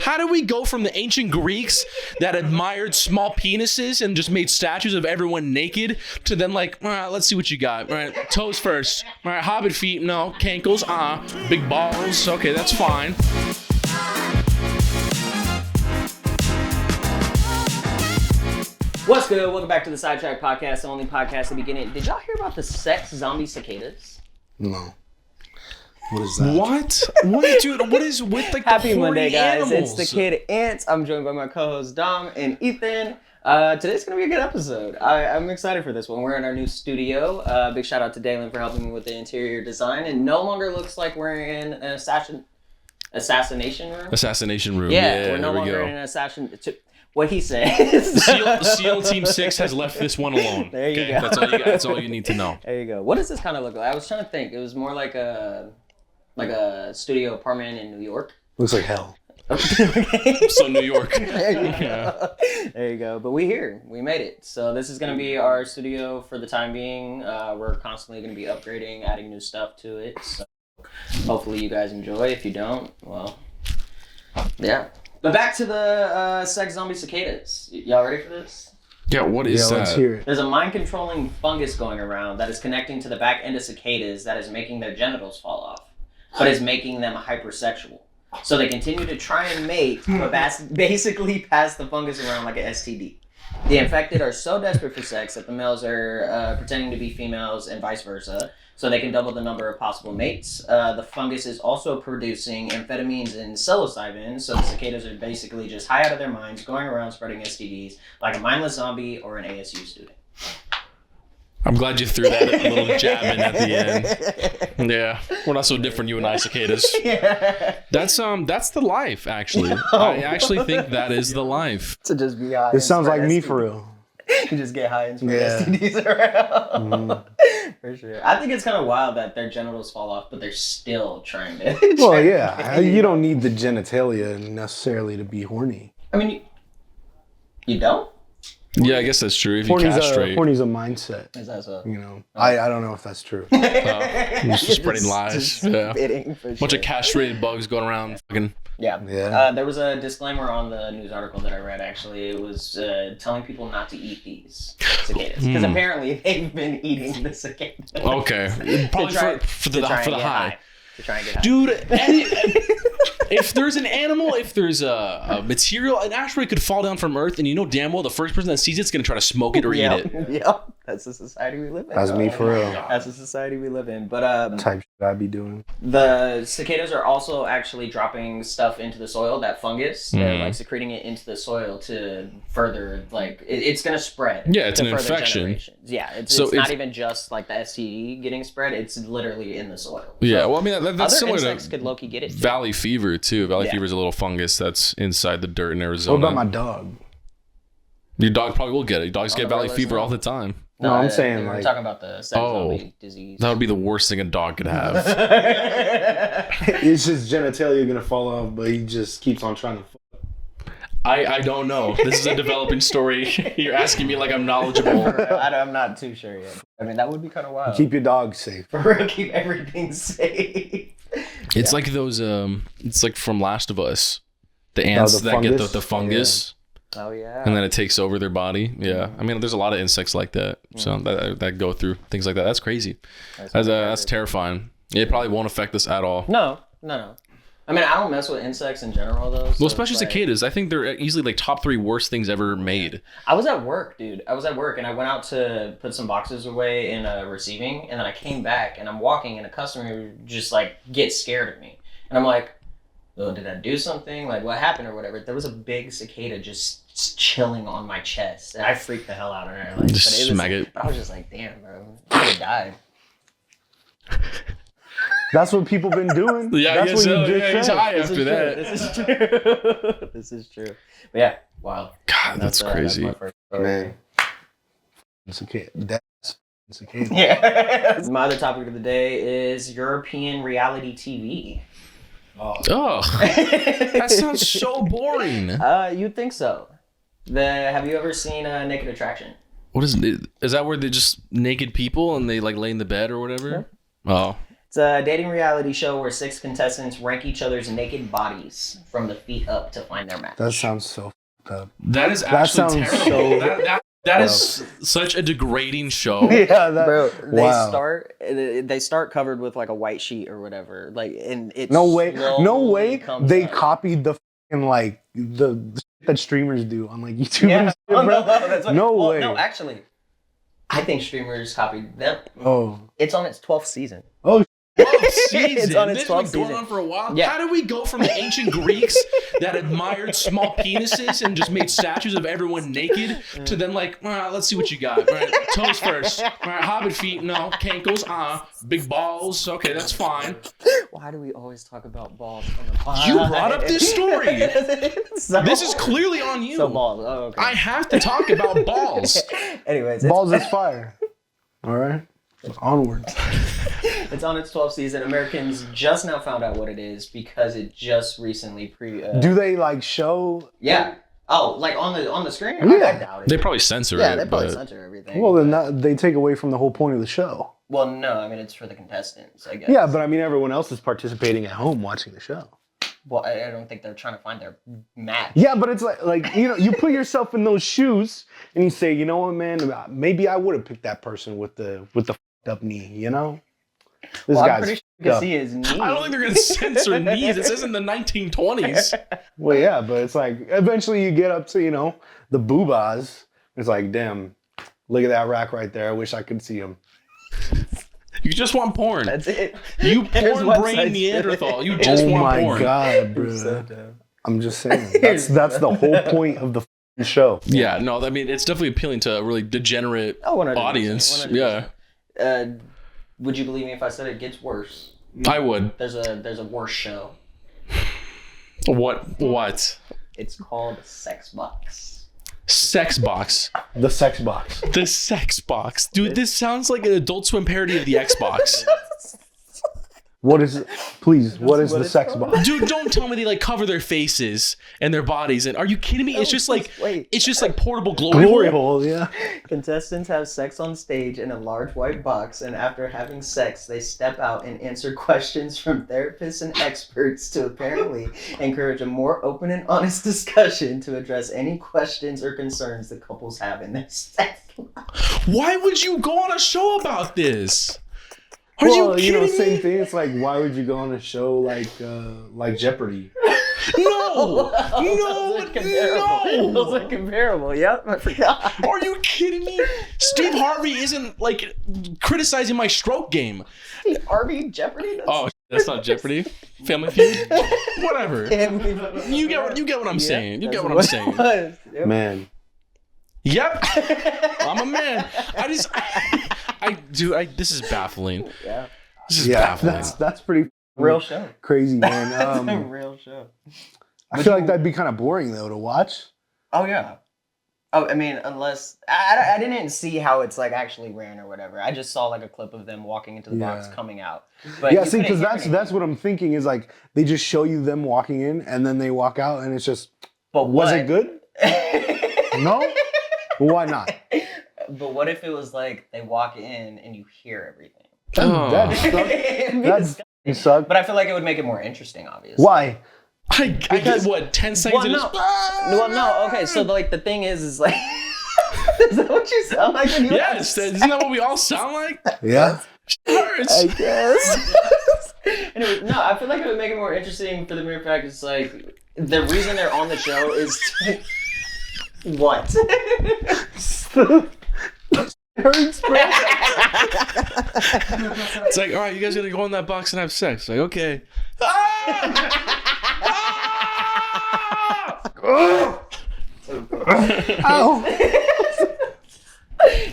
How do we go from the ancient Greeks that admired small penises and just made statues of everyone naked to then like, all right, let's see what you got. All right, toes first. All right, hobbit feet, no. Cankles, big balls, okay, that's fine. What's good? Welcome back to the Sidetracked Podcast, the only podcast at the beginning. Did y'all hear about the sex zombie cicadas? No. What is that? What, dude? What is with like Happy the Monday, guys! animals? It's the kid Ants. I'm joined by my co-hosts Dom and Ethan. Today's gonna be a good episode. I'm excited for this one. We're in our new studio. Big shout out to Dalen for helping me with the interior design. It no longer looks like we're in an assassination room. Assassination room. Yeah, we're there no we longer go. in an assassin. What he says. SEAL Team 6 has left this one alone. There you go. That's all you need to know. There you go. What does this kind of look like? I was trying to think. It was more like a studio apartment in New York. Looks like hell. So New York. There you go. There you go. But we here. We made it. So this is going to be our studio for the time being. We're constantly going to be upgrading, adding new stuff to it. So hopefully you guys enjoy. If you don't, well, yeah. But back to the sex zombie cicadas. Y'all ready for this? Yeah, what is that? Let's hear it. There's a mind-controlling fungus going around that is connecting to the back end of cicadas that is making their genitals fall off, but is making them hypersexual. So they continue to try and mate, but basically pass the fungus around like an STD. The infected are so desperate for sex that the males are pretending to be females and vice versa, so they can double the number of possible mates. The fungus is also producing amphetamines and psilocybin, so the cicadas are basically just high out of their minds, going around spreading STDs like a mindless zombie or an ASU student. I'm glad you threw that little jab in at the end. Yeah, we're not so different, you and I, cicadas. Yeah. That's the life, actually. I actually think that is the life. To just be high. This sounds like me STDs. for real. You just get high and spread Yeah. STDs around. For sure. I think it's kind of wild that their genitals fall off, but they're still trying to. Well, yeah. You don't need the genitalia necessarily to be horny. I mean, you don't? Yeah, I guess that's true. If you castrate. Horny's a mindset. Is that so? You know, I don't know if that's true. Just spreading lies. Just Yeah. spitting for Bunch sure. of castrated bugs going around. Fucking. Yeah. Yeah. There was a disclaimer on the news article that I read, actually. It was telling people not to eat these cicadas. Because apparently they've been eating the cicadas. Okay. Probably for the high. To try and get high. Dude, if there's an animal, if there's a material, an asteroid could fall down from Earth, and you know damn well the first person that sees it's going to try to smoke it or eat it. Yep. That's the society we live in. That's me for real. That's the society we live in. But Type shit I'd be doing. the cicadas are also actually dropping stuff into the soil, that fungus. They're like secreting it into the soil to further, like, it's going to spread. Yeah, it's to an further infection. generations. Yeah, it's So not even just like the STD getting spread, it's literally in the soil. Yeah, So well, I mean, that's other similar insects to could low-key get it. valley fever, too. Valley Yeah. fever is a little fungus that's inside the dirt in Arizona. What about my dog? Your dog probably will get it. Your dogs get the valley road fever list, all the time. No, I'm saying, we're like- talking about the sex zombie disease. That would be the worst thing a dog could have. It's just genitalia gonna fall off, but he just keeps on trying to. I don't know. This is a developing story. You're asking me like I'm knowledgeable. I'm not too sure yet. I mean, that would be kind of wild. Keep your dog safe. For real, keep everything safe. It's like those, it's like from Last of Us. The ants the that get fungus? the fungus. Oh, yeah. And then it takes over their body. Yeah, I mean, there's a lot of insects like that, so that go through things like that. That's crazy. That's terrifying. It probably won't affect us at all. No. I mean, I don't mess with insects in general, though. So Well, especially cicadas. I think they're easily like top 3 worst things ever made. I was at work, dude. I was at work, and I went out to put some boxes away in receiving, and then I came back, and I'm walking, and a customer just, like, gets scared of me. And I'm like, oh, did I do something? Like, what happened or whatever? There was a big cicada just chilling on my chest, and I freaked the hell out of her. Like, Just smack it. But I was just like, damn, bro. I would have died. That's what people been doing. Yeah, That's I what guess so. you just Yeah, he's said. high This after is that. true. This is true. This is true. But yeah, wow. God, that's crazy. my first story. Man. Cicada. That's cicada. Yeah. My other topic of the day is European reality TV. Oh, that sounds so boring. You'd think so. Have you ever seen Naked Attraction? What is it? Is that where they're just naked people and they like lay in the bed or whatever? Oh, It's a dating reality show where 6 contestants rank each other's naked bodies from the feet up to find their match. That sounds so fucked up. That is actually sounds terrible. so That is such a degrading show. Yeah, Bro, wow. they start covered with like a white sheet or whatever. Like, and it's No way they up. copied the fucking like the shit that streamers do on like YouTube. Yeah. And shit, Oh, bro. that's what, No well, way. No, actually, I think streamers copied them. Oh. It's on its 12th season. Oh. Season. It's on its This has 12th been going season. on for a while. Yeah. How did we go from the ancient Greeks that admired small penises and just made statues of everyone naked to then like, let's see what you got. Right, toes first. All right, hobbit feet, no. Cankles, big balls. Okay, that's fine. Why do we always talk about balls on the pod? You brought up this story. So- This is clearly on you. So balls. Oh, okay. I have to talk about balls. Anyways, Balls is fire. All right. Onward. it's on its 12th season. Americans just now found out what it is because it just recently Do they like show? Yeah. Oh, like on the screen? Yeah. I doubt it. They probably censor Yeah, it. they probably but- censor everything. Well, then they take away from the whole point of the show. Well, no, I mean, it's for the contestants, I guess. Yeah, but I mean, everyone else is participating at home watching the show. Well, I don't think they're trying to find their match. Yeah, but it's like you know, you put yourself in those shoes and you say, you know what, man, maybe I would have picked that person with the fucked up knee. You know, this Well, I'm guy's pretty sure you fucked can up. see his knee. I don't think they're going to censor knees. This isn't the 1920s. Well, yeah, but it's like eventually you get up to the boobas. It's like, damn, look at that rack right there. I wish I could see him. You just want porn. That's it. You There's porn brain websites. Neanderthal. You just Oh want my porn. god, bro! I'm just saying that's the whole point of the f***ing show. Yeah, no, I mean, it's definitely appealing to a really degenerate 100%, audience. 100%. Yeah, Would you believe me if I said it gets worse? I would. There's a worse show. What? It's called Sex Box. Sex box. The sex box. The sex box. Dude, this sounds like an Adult Swim parody of the Xbox. What is it? Please, what is the it's sex called? box? Dude, don't tell me they like cover their faces and their bodies. And are you kidding me? It's just like wait. it's just like portable glory, Glory hole. hole, yeah. Contestants have sex on stage in a large white box, and after having sex, they step out and answer questions from therapists and experts to apparently encourage a more open and honest discussion to address any questions or concerns the couples have in their sex life. Why would you go on a show about this? Are you kidding me? same thing. It's like, why would you go on a show like Jeopardy? No, Those are comparable. Those are comparable. Yep, I forgot. Are you kidding me? Steve Harvey isn't like criticizing my stroke game. Harvey Jeopardy. Oh, that's not Jeopardy. Family Feud. Whatever. You get what I'm saying. You get what I'm saying. Yep. Man, Yep. I'm a man. This is baffling. Yeah, This is yeah, baffling. that's pretty real show. crazy, man. That's a real show. I feel like that'd be kind of boring though to watch. Oh yeah. Oh, I mean, unless I didn't see how it's like actually ran or whatever. I just saw like a clip of them walking into the box, Yeah. coming out. But Yeah, you see, couldn't because hear that's anything. what I'm thinking is like they just show you them walking in and then they walk out and it's just But was what? it good? No? Well, why not? But what if it was like they walk in and you hear everything? Oh. That's suck. But I feel like it would make it more interesting, obviously. Why? I get Because- what 10 seconds. Well, and no. it's- Well, no. Okay, so like the thing is like, is that what you sound like when you? Yes, isn't that what we all sound like? Yeah. Hurts. guess. Anyway, no, I feel like it would make it more interesting for the mere fact it's like the reason they're on the show is to... What? Hurts, bro. It's like, all right, you guys gotta go in that box and have sex. Like, okay. Ow.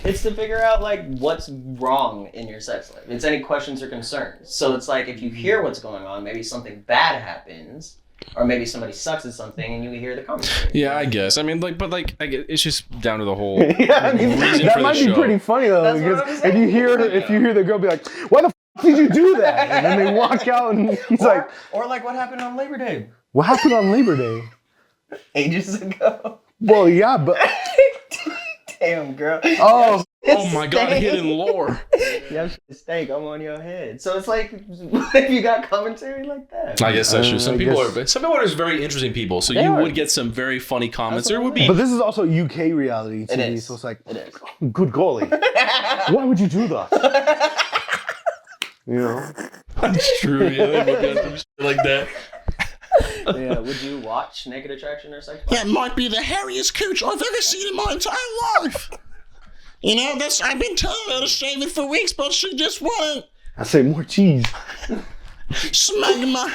It's to figure out like what's wrong in your sex life. It's any questions or concerns. So it's like if you hear what's going on, maybe something bad happens, or maybe somebody sucks at something, and you hear the commentary. Yeah, I guess. I mean, like, but like, I get, it's just down to the whole Yeah, I mean, reason that for the might be show. pretty funny though, That's what because I'm saying. if you hear the girl be like, "Why the f- did you do that?" and then they walk out and he's like, Or like what happened on Labor Day "What happened on Labor Day?" ages ago. Well, yeah, but Damn, girl. oh, Oh my god, a hidden lore. Yeah, steak. I'm on your head. So it's like, what if you got commentary like that? I guess that's true. Some people are just very interesting people, so you would get some very funny comments. There would be, but this is also UK reality TV, so it's like, good golly, why would you do that? You know, that's true. Yeah, they would get some shit like that. Yeah, would you watch Naked Attraction or Sex? That might be the hairiest cooch I've ever seen in my entire life. You know, I've been telling her to shave it for weeks, but she just won't. I say more cheese. Smegma.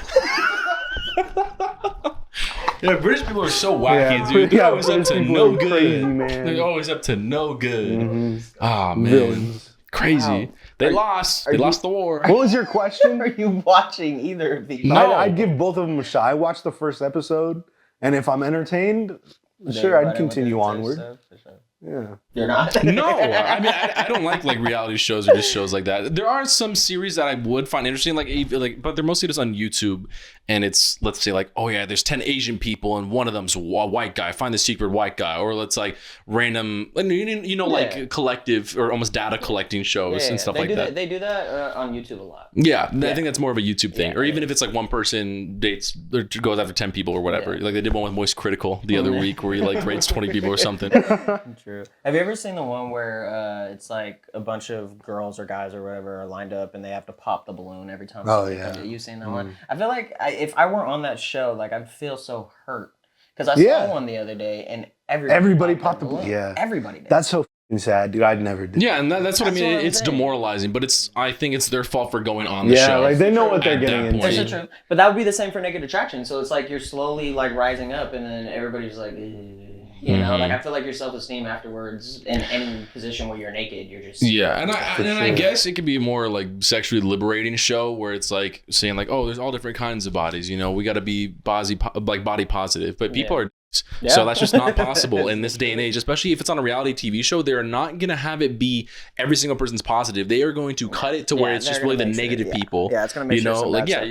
Yeah, British people are so wacky, dude. They're always up to no good. Crazy, man. They're always up to no good. Ah, man. Villains. Crazy. Wow. They lost the war. What was your question? Are you watching either of these? No. I'd give both of them a shot. I watched the first episode, and if I'm entertained, sure, I'd continue onward. Yeah. You're not? No. I mean, I don't like reality shows or just shows like that. There are some series that I would find interesting, but they're mostly just on YouTube. And it's, let's say, like, oh yeah, there's 10 Asian people and one of them's a white guy. Find the secret white guy. Or let's like random, like collective or almost data collecting shows and stuff like that. They do that on YouTube a lot. Yeah, I think that's more of a YouTube thing. Or even if it's like one person dates or goes after 10 people or whatever. Like they did one with Moist Critical the other week where he like rates 20 people or something. True. Have you ever seen the one where it's like a bunch of girls or guys or whatever are lined up and they have to pop the balloon every time? Oh yeah. You've seen that one? I feel like if I were on that show, like I'd feel so hurt because I saw one the other day and everybody popped the balloon. Yeah. Everybody did. That's so sad, dude. I'd never do. Yeah, and that's what I mean. It's demoralizing, but I think it's their fault for going on the show. Yeah, like they know what they're getting into. That's true. But that would be the same for Naked Attraction. So it's like you're slowly like rising up, and then everybody's like, you know, like I feel like your self-esteem afterwards in any position where you're naked, you're just I guess it could be a more like sexually liberating show where it's like saying like, oh, there's all different kinds of bodies. You know, we got to be body positive, but people are. Yeah. So that's just not possible in this day and age, especially if it's on a reality TV show. They're not going to have it be every single person's positive. They are going to cut it to where it's just really the negative people. Yeah, it's going to make you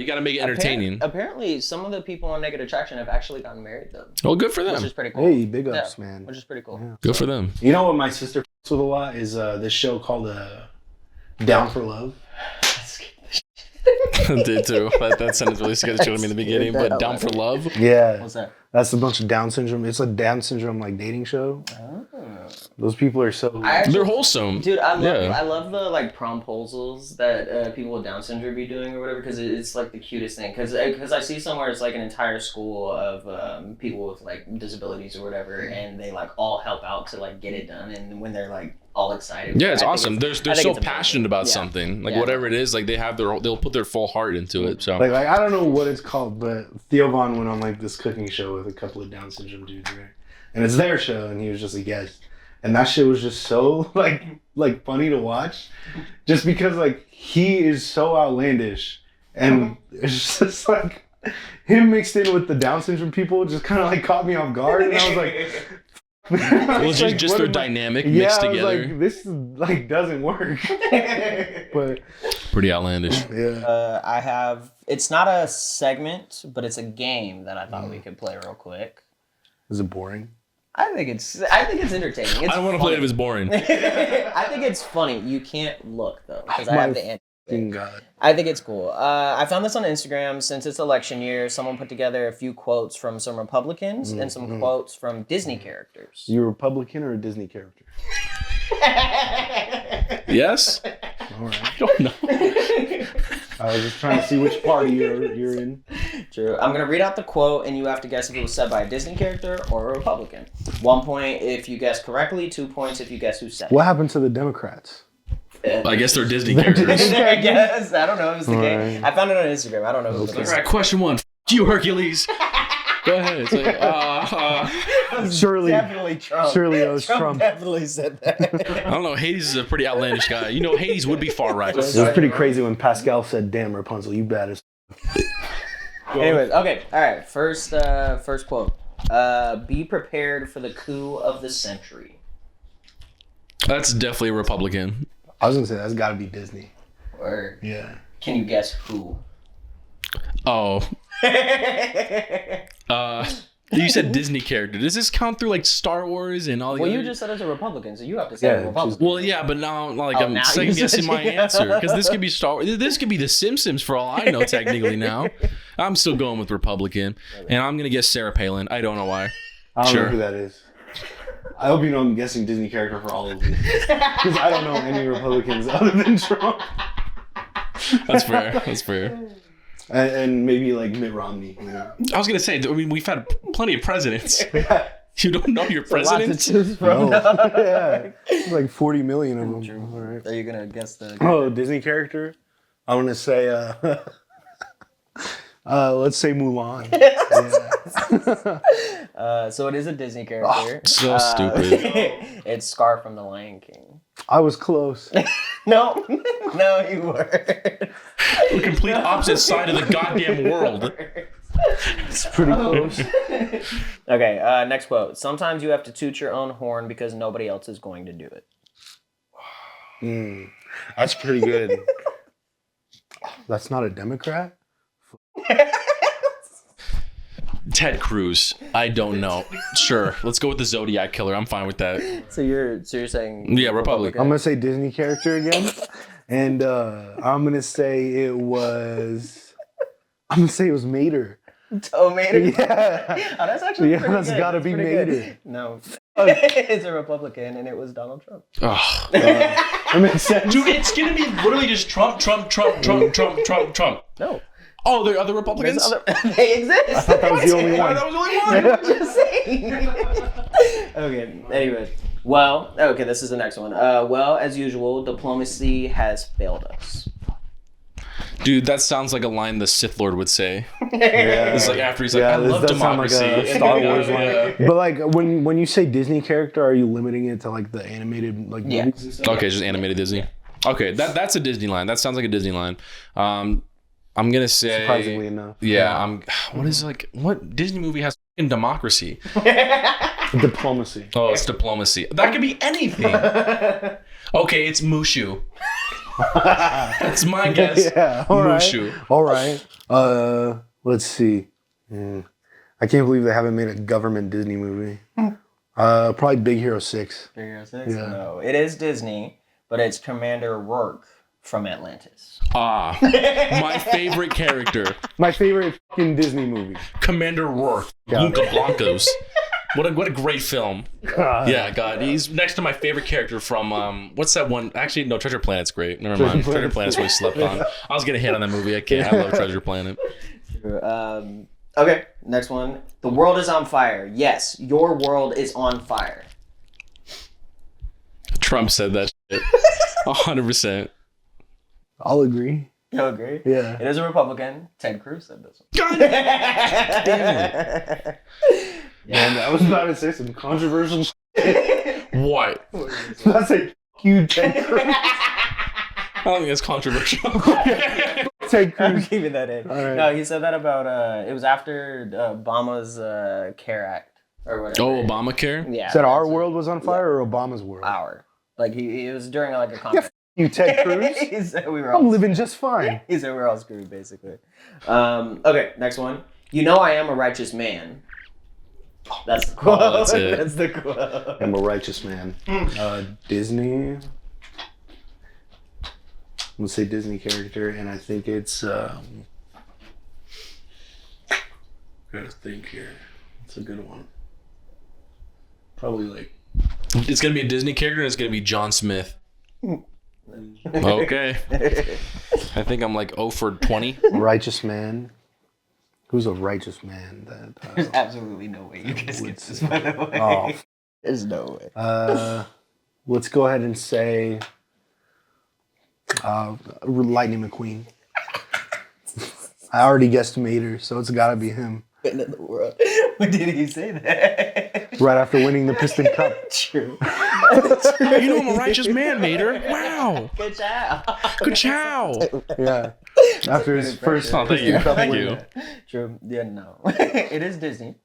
got to make it entertaining. Apparently, some of the people on Naked Attraction have actually gotten married, though. Well, good for them. Which is pretty cool. Hey, big ups, man. Which is pretty cool. Yeah. Good for them. You know what my sister f***s with a lot is this show called Down for Love. Did too. That sentence really scared the children in the beginning, but Down for Love? Yeah. What's that? That's a bunch of Down syndrome. It's a Down syndrome like dating show. Oh. Those people are so... they're wholesome. Dude, I love the like promposals that people with Down syndrome be doing or whatever because it's like the cutest thing. Because I see somewhere it's like an entire school of people with like disabilities or whatever and they like all help out to like get it done. And when they're like all excited. Yeah, it's awesome. They're so passionate about something. Like whatever it is, like they'll put their full heart into it. So like I don't know what it's called, but Theo Von went on like this cooking show with a couple of Down syndrome dudes, right? And it's their show, and he was just a guest. And that shit was just so like funny to watch, just because like he is so outlandish, and it's just like him mixed in with the Down syndrome people just kind of like caught me off guard, and I was like. Well, just their dynamic mixed together. Like, this like doesn't work. But pretty outlandish. Yeah. It's not a segment, but it's a game that I thought we could play real quick. Is it boring? I think it's entertaining. I don't want to play it if it's boring. I think it's funny. You can't look though because I have the answer. God. I think it's cool. I found this on Instagram since it's election year. Someone put together a few quotes from some Republicans and some quotes from Disney characters. You a Republican or a Disney character? Yes. All right. I don't know. I was just trying to see which party you're in. True. I'm going to read out the quote, and you have to guess if it was said by a Disney character or a Republican. 1 point if you guess correctly, 2 points if you guess who said it. What happened to the Democrats? I guess they're Disney characters. I guess. I don't know. It was the game. I found it on Instagram. I don't know who it was. All right, question 1. You, Hercules. Go ahead. It's like, surely, definitely Trump. Surely it was Trump. Definitely said that. I don't know. Hades is a pretty outlandish guy. You know, Hades would be far right. It was pretty crazy when Pascal said, "Damn, Rapunzel, you bad as." Anyways, okay. All right. First quote. Be prepared for the coup of the century. That's definitely a Republican. I was gonna say that's got to be Disney. Or yeah. Can you guess who? Oh. You said Disney character. Does this count through like Star Wars and all the Well, other... you just said it's a Republican, so you have to say a Republican. Well, yeah, but now I'm now second you guessing switch my it. answer because this could be Star Wars. This could be The Simpsons for all I know. Technically, now I'm still going with Republican, and I'm gonna guess Sarah Palin. I don't know why. I don't Sure. know who that is. I hope you know I'm guessing Disney character for all of these. Because I don't know any Republicans other than Trump. That's fair. That's fair. And maybe like Mitt Romney. You know? I was gonna say. I mean, we've had plenty of presidents. Yeah. You don't know your A lot to president? choose from. Yeah. There's like 40 million of them. All right. Are you gonna guess the? Oh, Disney character? I want to say, let's say Mulan. Yeah. So it is a Disney character. So stupid. It's Scar from The Lion King. I was close. No, no, you were. The complete opposite side of the goddamn world. It's pretty close. Okay, next quote. Sometimes you have to toot your own horn because nobody else is going to do it. That's pretty good. That's not a Democrat? Ted Cruz. I don't know. Sure. Let's go with the Zodiac Killer. I'm fine with that. So you're saying Yeah, Republican. I'm going to say Disney character again. And I'm going to say it was... I'm going to say it was Mater. Oh, Mater? Yeah. Oh, that's actually pretty that's good. got to That's be pretty good. Mater. No. It's a Republican, and it was Donald Trump. Ugh. That makes sense. Dude, it's gonna be literally just Trump. No. Oh, there are other Republicans? They exist. I thought that was the only one. That was the only one. Just saying. Okay, anyways. Well, okay, this is the next one. Well, as usual, diplomacy has failed us. Dude, that sounds like a line the Sith Lord would say. Yeah. It's like after he's like, I this love does sound like democracy. a Star Wars Yeah. line. But like when you say Disney character, are you limiting it to like the animated like Yeah. movies and stuff? Okay, just animated Disney. Okay, that's a Disney line. That sounds like a Disney line. I'm gonna say Surprisingly enough. Yeah, what Disney movie has fucking democracy? Diplomacy. Oh, it's diplomacy. That could be anything. Okay, it's Mushu. That's my guess. Yeah. All right. Mushu. All right. Let's see. I can't believe they haven't made a government Disney movie. Probably Big Hero 6. Big Hero 6? Yeah. No, it is Disney, but it's Commander Rourke from Atlantis. Ah, my favorite character, My favorite fucking Disney movie. Commander Rourke, Yeah. Lunca Blancos. What a great film. God. Yeah, God, he's next to my favorite character from what's that one? Actually, no, Treasure Planet's great. Never mind, Treasure Planet's really slept on. I was gonna hit on that movie. I can't. I love Treasure Planet. Okay, next one. The world is on fire. Yes, your world is on fire. Trump said that shit. 100%. I'll agree. You agree? Yeah. It is a Republican. Ted Cruz said this one. God damn it. And I was about to say some controversial shit. What? I was about to say, "F- you, Ted Cruz." I don't think that's controversial. Ted I'm Cruz. keeping that in. All right. No, he said that about, it was after Obama's CARE Act or whatever. Oh, Obamacare? Yeah. Said our that's world was on fire or Obama's world? Our. Like, he was during, like, a Yeah, conference. f- you, Ted Cruz. He said we were all I'm living just fine. He said we're all screwed, basically. Okay, next one. You know I am a righteous man. That's the quote. Oh, that's it. That's the quote. I'm a righteous man. Disney. I'm gonna say Disney character, and I think it's. Gotta think here. It's a good one. Probably like. It's going to be a Disney character and it's going to be John Smith. Okay. I think I'm like 0 for 20. Righteous man. Who's a righteous man? That. There's absolutely no way you guys get this, by the way. Oh. There's no way. Let's go ahead and say. Lightning McQueen. I already guessed Mater, so it's gotta be him. In the world. When did he say that? Right after winning the Piston Cup. True. You know I'm a righteous man, Mater. Wow. Good job. Good chow. Yeah. After his first Oh, thank you. Piston Cup Thank win. you. True. Yeah, no. It is Disney.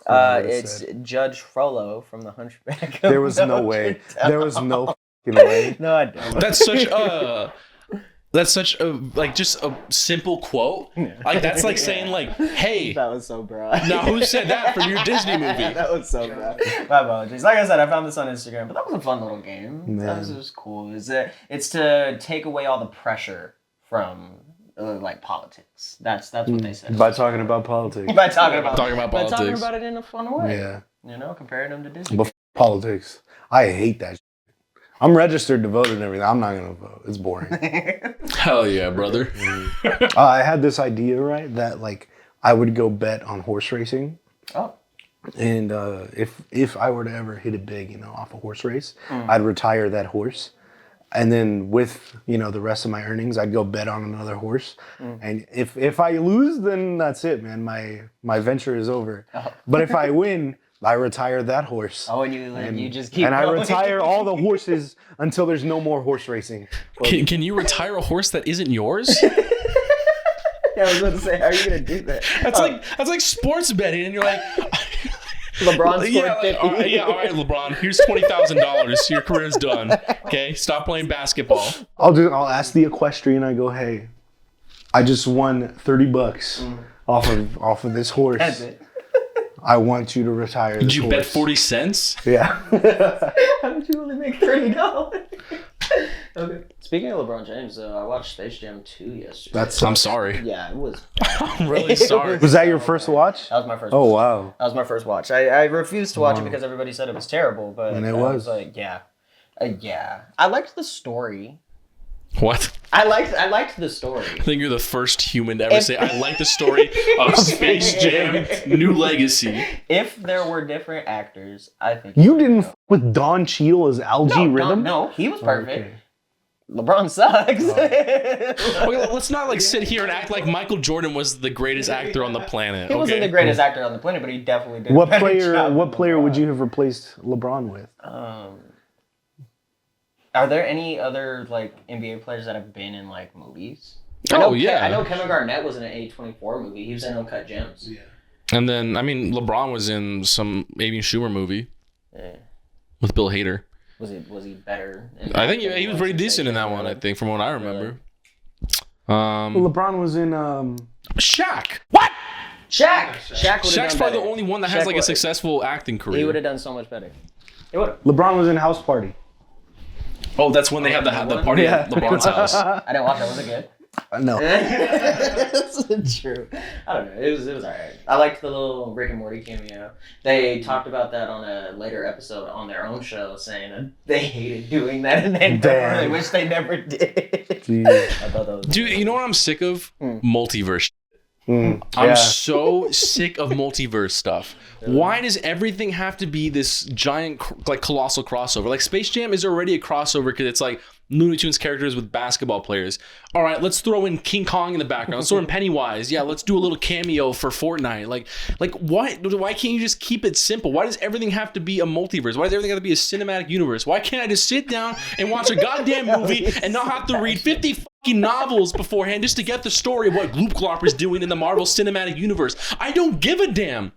what it It's said. Judge Frollo from The Hunchback. There was no way. There was no fucking way. No, I don't. That's such a... That's such a just a simple quote. Like that's like saying like, "Hey." That was so broad. Now who said that for your Disney movie? That was so broad. My apologies. Like I said, I found this on Instagram, but that was a fun little game. Man. That was just cool. It's to take away all the pressure from like politics. That's what they said. By talking about politics. By talking about politics. it in a fun way. Yeah. You know, comparing them to Disney. But politics. I hate that shit. I'm registered to vote and everything. I'm not going to vote. It's boring. Hell yeah, brother. I had this idea, right, that like I would go bet on horse racing. Oh. And if I were to ever hit it big, off a horse race, I'd retire that horse. And then with, the rest of my earnings, I'd go bet on another horse. And if I lose, then that's it, man. My venture is over. Oh. But if I win, I retire that horse. Oh, and you just keep And going. I retire all the horses until there's no more horse racing. Can you retire a horse that isn't yours? Yeah, I was going to say, how are you going to do that? That's like sports betting, and you're like, LeBron scored 50. all right, LeBron. Here's $20,000. Your career's done. Okay, stop playing basketball. I'll ask the equestrian. I go, hey, I just won $30 off of this horse. That's it. I want you to retire this Did you horse. bet 40 cents? Yeah. How did you only make $30? Okay. Speaking of LeBron James, I watched Space Jam 2 yesterday. I'm sorry. Yeah, it was. I'm really sorry. Was that your first watch? That was my first. Oh, watch. wow. That was my first watch. I refused to watch it because everybody said it was terrible, but And it I was. like, yeah. I liked the story. What? I liked the story. I think you're the first human to ever say, I like the story of Space Jam New Legacy. If there were different actors, I think You didn't f with Don Cheadle as Algae Rhythm? No, he was perfect. Okay. LeBron sucks. Okay, let's not sit here and act like Michael Jordan was the greatest actor on the planet. He wasn't okay? the greatest actor on the planet, but he definitely did. What a better job player? than What player would LeBron. you have replaced LeBron with? Are there any other NBA players that have been in movies? Oh, yeah. I know Kevin Garnett was in an A24 movie. He was in Uncut Gems. Yeah. And then, LeBron was in some Amy Schumer movie Yeah. with Bill Hader. Was he better? In I think that he than was pretty in decent in Space that Jam? one, I think, from what I remember. LeBron was in. Shaq. What? Shaq would have Shaq's done probably better. the only one that has a successful acting career. He would have done so much better. He would have. LeBron was in House Party. Oh, that's when they have the party at LeBron's house. I didn't watch that. Was it good? No. That's true. I don't know. It was alright. I liked the little Rick and Morty cameo. They talked about that on a later episode on their own show, saying that they hated doing that and they really wish they never did. Jeez. I thought that was Dude, you know what I'm sick of? Multiverse. Yeah. I'm so sick of multiverse stuff. Why does everything have to be this giant, colossal crossover? Like, Space Jam is already a crossover because it's like Looney Tunes characters with basketball players. All right, let's throw in King Kong in the background. Let's throw in Pennywise. Yeah, let's do a little cameo for Fortnite. Like why can't you just keep it simple? Why does everything have to be a multiverse? Why does everything have to be a cinematic universe? Why can't I just sit down and watch a goddamn movie and not have to read 50 fucking novels beforehand just to get the story of what Gloop Glopper's doing in the Marvel Cinematic Universe? I don't give a damn.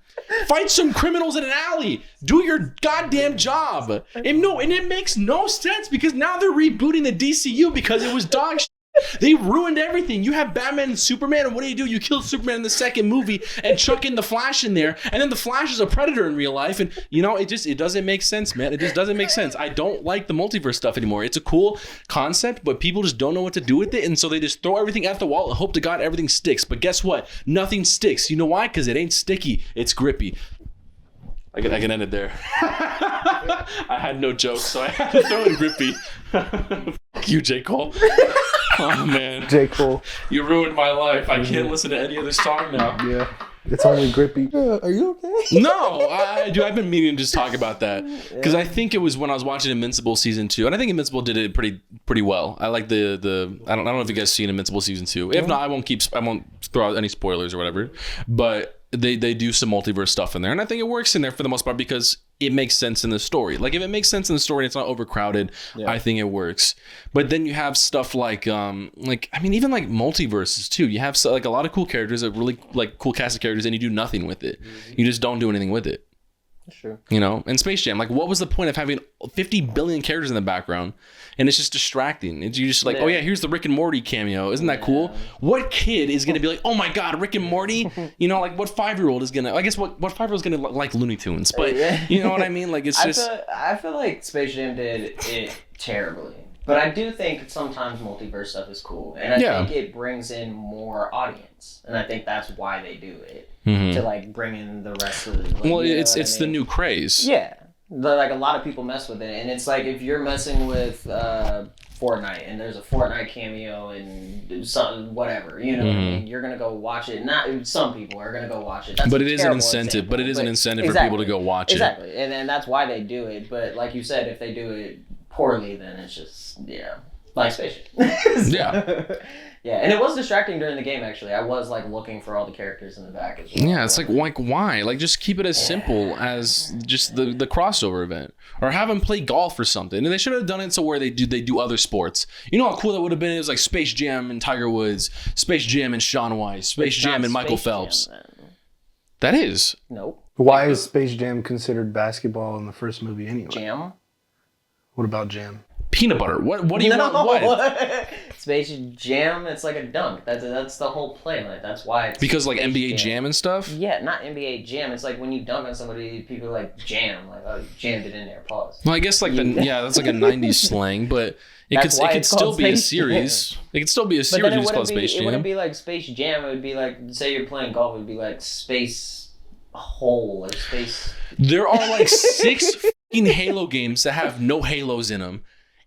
Fight some criminals in an alley. Do your goddamn job. And it makes no sense because now they're rebooting the DCU because it was dog shit. They ruined everything. You have Batman and Superman, and what do? You kill Superman in the second movie and chuck in the Flash in there, and then the Flash is a predator in real life, and it doesn't make sense, man. It just doesn't make sense. I don't like the multiverse stuff anymore. It's a cool concept, but people just don't know what to do with it, and so they just throw everything at the wall and hope to God everything sticks. But guess what? Nothing sticks. You know why? Because it ain't sticky. It's grippy. I can end it there. I had no jokes, so I had to throw in grippy. Fuck you, J. Cole. Oh, man. J. Cole. You ruined my life. I can't listen to any other song now. Yeah. It's only grippy. Are you okay? No, I've been meaning to just talk about that because I think it was when I was watching Invincible season 2, and I think Invincible did it pretty well. I like the I don't know if you guys seen Invincible season 2. If not, I won't throw out any spoilers or whatever. But they do some multiverse stuff in there, and I think it works in there for the most part because it makes sense in the story. Like, if it makes sense in the story and it's not overcrowded, I think it works. But then you have stuff like even like multiverses too. You have a lot of cool characters, a really cool cast of characters, and you do nothing with it. You just don't do anything with it. That's true. You know, and Space Jam, like, what was the point of having 50 billion characters in the background? And it's just distracting. It's you just like, oh yeah, here's the Rick and Morty cameo. Isn't that cool? What kid is gonna be like, oh my god, Rick and Morty? You know, like what 5-year-old is gonna? I guess what 5-year-old is gonna like Looney Tunes? But you know what I mean? Like it's just. I feel like Space Jam did it terribly. But I do think sometimes multiverse stuff is cool, and I think it brings in more audience, and I think that's why they do it to like bring in the rest of the. Like, well, it's the new craze. Yeah, like a lot of people mess with it, and it's like if you're messing with Fortnite and there's a Fortnite cameo and some whatever, you know what I mean? You're gonna go watch it. Not some people are gonna go watch it. That's but it is an incentive. Example. But it is an incentive for people to go watch it. Exactly, and that's why they do it. But like you said, if they do it poorly, then it's just like Space Jam. Yeah, and it was distracting during the game. Actually, I was like looking for all the characters in the back as well. Yeah, it's like why? Like just keep it as simple as just the crossover event, or have them play golf or something. And they should have done it so where they do other sports. You know how cool that would have been? It was like Space Jam and Tiger Woods, Space Jam and Shaun Weiss, Space Jam and Michael Phelps. That is. Nope. Why is Space Jam considered basketball in the first movie anyway? Jam. What about jam? Peanut butter. What do you want? What? Space Jam, it's like a dunk. That's the whole play. Like that's why it's because like NBA Jam and stuff? Yeah, not NBA Jam. It's like when you dunk on somebody, people are like jam. Like, oh, you jammed it in there, pause. Well, I guess like that's like a 90s slang, but it could still be a series. Jam. It could still be a series just called Space Jam. It wouldn't be like Space Jam. It would be like, say you're playing golf, it would be like Space Hole or Space... There are like 6 fucking Halo games that have no Halos in them.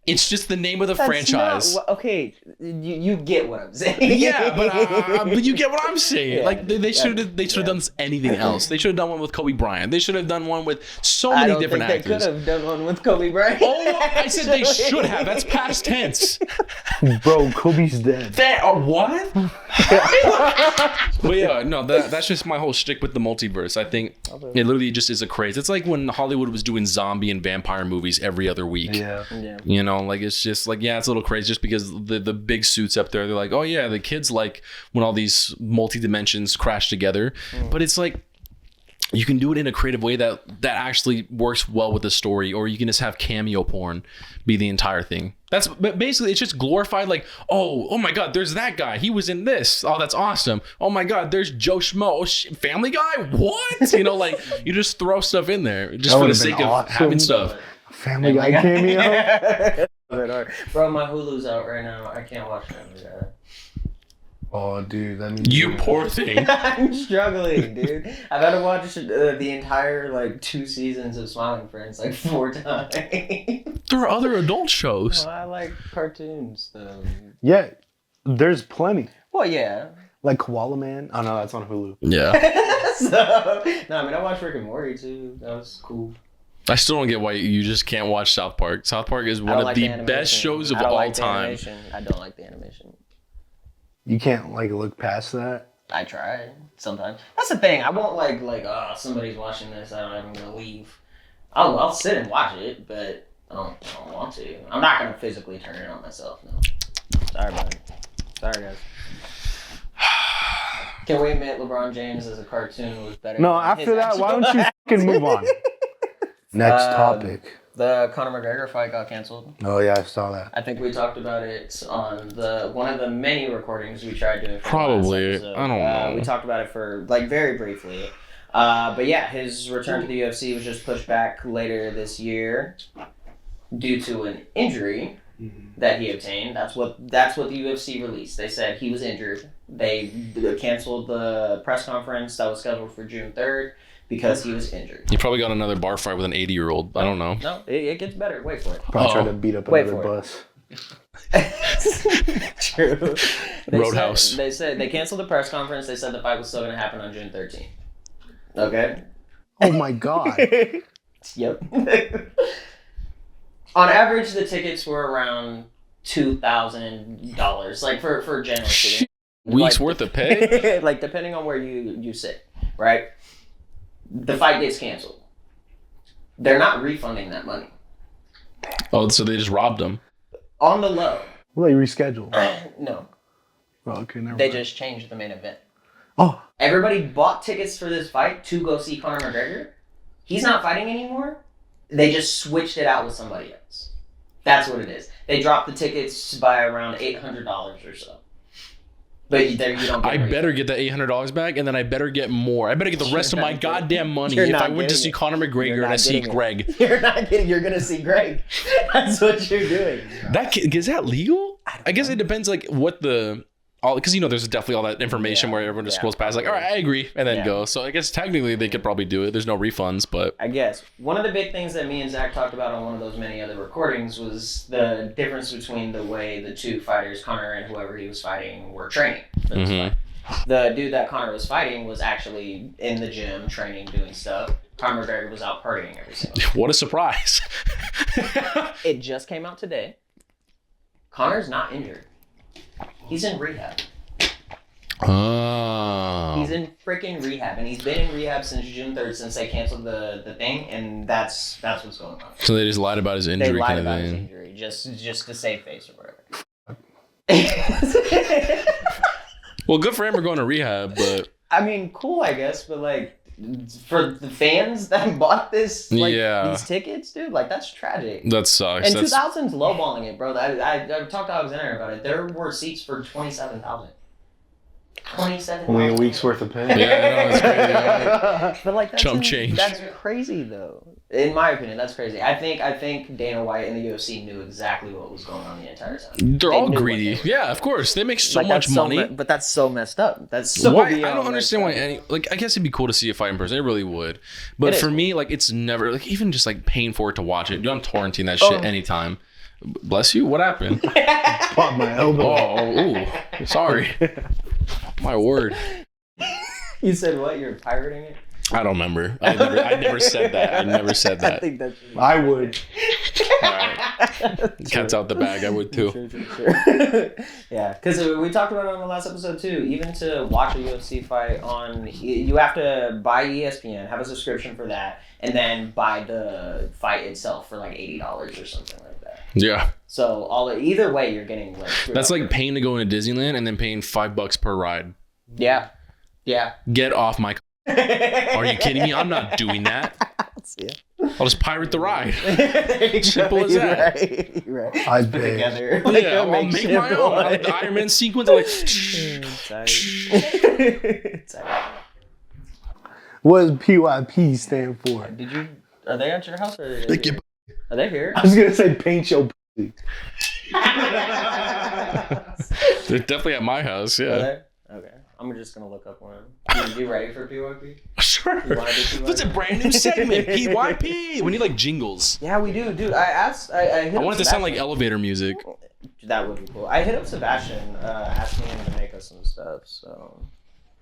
It's just the name of the franchise. Okay, you get what I'm saying. Yeah, but you get what I'm saying. Yeah, like they should have done anything else. They should have done one with Kobe Bryant. They should have done one with so many different actors. They could have done one with Kobe Bryant. Oh, I said they should have. That's past tense. Bro, Kobe's dead. What? But yeah, no, that's just my whole shtick with the multiverse. I think it literally just is a craze. It's like when Hollywood was doing zombie and vampire movies every other week. Yeah. You know, like it's just like, it's a little crazy just because the big suits up there, they're like, oh yeah, the kids like when all these multi-dimensions crash together. But it's like, you can do it in a creative way that actually works well with the story, or you can just have cameo porn be the entire thing. But basically it's just glorified, like, oh my god, there's that guy, he was in this, oh that's awesome, oh my god, there's Joe Schmo, Family Guy, what? You know, like you just throw stuff in there just for the sake of having stuff. Family Guy cameo. Bro, my Hulu's out right now. I can't watch Family Guy. Oh, dude, that means you poor thing. I'm struggling, dude. I've had to watch the entire like 2 seasons of Smiling Friends like 4 times. There are other adult shows. Well, I like cartoons though. Yeah, there's plenty. Well, yeah. Like Koala Man. Oh no, that's on Hulu. Yeah. I mean, I watched Rick and Morty too. That was cool. I still don't get why you just can't watch South Park. South Park is one of the best shows of all time. I don't like the animation. You can't like look past that. I try sometimes. That's the thing. I won't like somebody's watching this. I'm gonna leave. I'll sit and watch it, but I don't want to. I'm not gonna physically turn it on myself. No. Sorry, buddy. Sorry, guys. Can we admit LeBron James as a cartoon was better? No, after that, why don't you fucking move on? Next topic. The Conor McGregor fight got canceled. Oh yeah, I saw that. I think we talked about it on one of the many recordings we tried doing. Probably. I don't know. We talked about it for like very briefly. But yeah, his return to the UFC was just pushed back later this year due to an injury that he obtained. That's what the UFC released. They said he was injured. They canceled the press conference that was scheduled for June 3rd. Because he was injured. He probably got another bar fight with an 80-year-old. I don't know. No, it gets better. Wait for it. Probably tried to beat up another bus. True. Roadhouse. They said they canceled the press conference. They said the fight was still going to happen on June 13th. Okay? Oh my god. Yep. On average, the tickets were around $2,000. Like for general shooting. Weeks worth of pay? Like depending on where you sit, right? The fight gets canceled. They're not refunding that money. Oh, so they just robbed them. On the low. Well, they rescheduled. No. Oh, okay, never mind. They just changed the main event. Oh. Everybody bought tickets for this fight to go see Conor McGregor. He's not fighting anymore. They just switched it out with somebody else. That's what it is. They dropped the tickets by around $800 or so. But there you don't get I better get that $800 back, and then I better get more. I better get the rest of my goddamn money You're if not I went to getting see it. Conor McGregor You're and I not see getting it. Greg. You're not kidding. You're gonna see Greg. That's what you're doing. Is that legal? I guess it depends, like what the because there's definitely all that information where everyone just scrolls past, like, all right, I agree, and then go. So I guess technically they could probably do it. There's no refunds, but I guess one of the big things that me and Zach talked about on one of those many other recordings was the difference between the way the two fighters, Conor and whoever he was fighting, were training for this fight. The dude that Conor was fighting was actually in the gym training, doing stuff. Conor McGregor was out partying every single day. What a surprise! It just came out today. Conor's not injured. He's in rehab. Oh. He's in freaking rehab, and he's been in rehab since June 3rd, since they canceled the thing, and that's what's going on. So they just lied about his injury. They lied kind of about thing. his injury, just to save face or whatever. Well, good for him for going to rehab, but I mean, cool, I guess, but like for the fans that bought this, these tickets, dude, like that's tragic. that sucks. And 2000's lowballing it, bro. I talked to Alexander about it. There were seats for 27,000. 27,000. Only a week's worth of pay. Yeah, I know, it's crazy. Right? But like that's Chump change. That's crazy, though. In my opinion, that's crazy. I think Dana White and the UFC knew exactly what was going on the entire time. They're all knew what greedy. they were Yeah, of course. They make so Like, much that's so money. but that's so messed up. That's so Why? I beyond don't understand why messed up. I guess it'd be cool to see a fight in person. It really would. But It for is. me, like, it's never, like, even just like paying for it to watch it. Dude, I'm torrenting that shit anytime. Bless you. What happened? Popped my elbow. Ooh. Sorry. My word. You said what? You're pirating it? I don't remember. I never said that. I never said I that. think that's. I would. All right. Cat's out the bag. I would too. Sure. Yeah, because we talked about it on the last episode too. Even to watch a UFC fight you have to buy ESPN, have a subscription for that, and then buy the fight itself for like $80 or something like that. Yeah. So either way, you're getting like. That's like paying to go into Disneyland and then paying $5 per ride. Yeah. Yeah. Get off my. Are you kidding me? I'm not doing that. Yeah. I'll just pirate the ride. Simple Simple as that. Right. Right. I Put beg. together. Yeah, I'll make my own. I'll have the Iron Man sequence. I'm like, What does P.Y.P stand for? Are they at your house or are Lick they, your are they here? I was gonna say paint your pussy. they're definitely at my house. Are Yeah. they? Okay. I'm just gonna look up one. You ready for P.Y.P? Sure. You wanna do P.Y.P? That's a brand new segment. P.Y.P. We need like jingles. Yeah, we do, dude. I hit I up want it to sound like Sebastian. elevator music. That would be cool. I hit up Sebastian, asking him to make us some stuff, so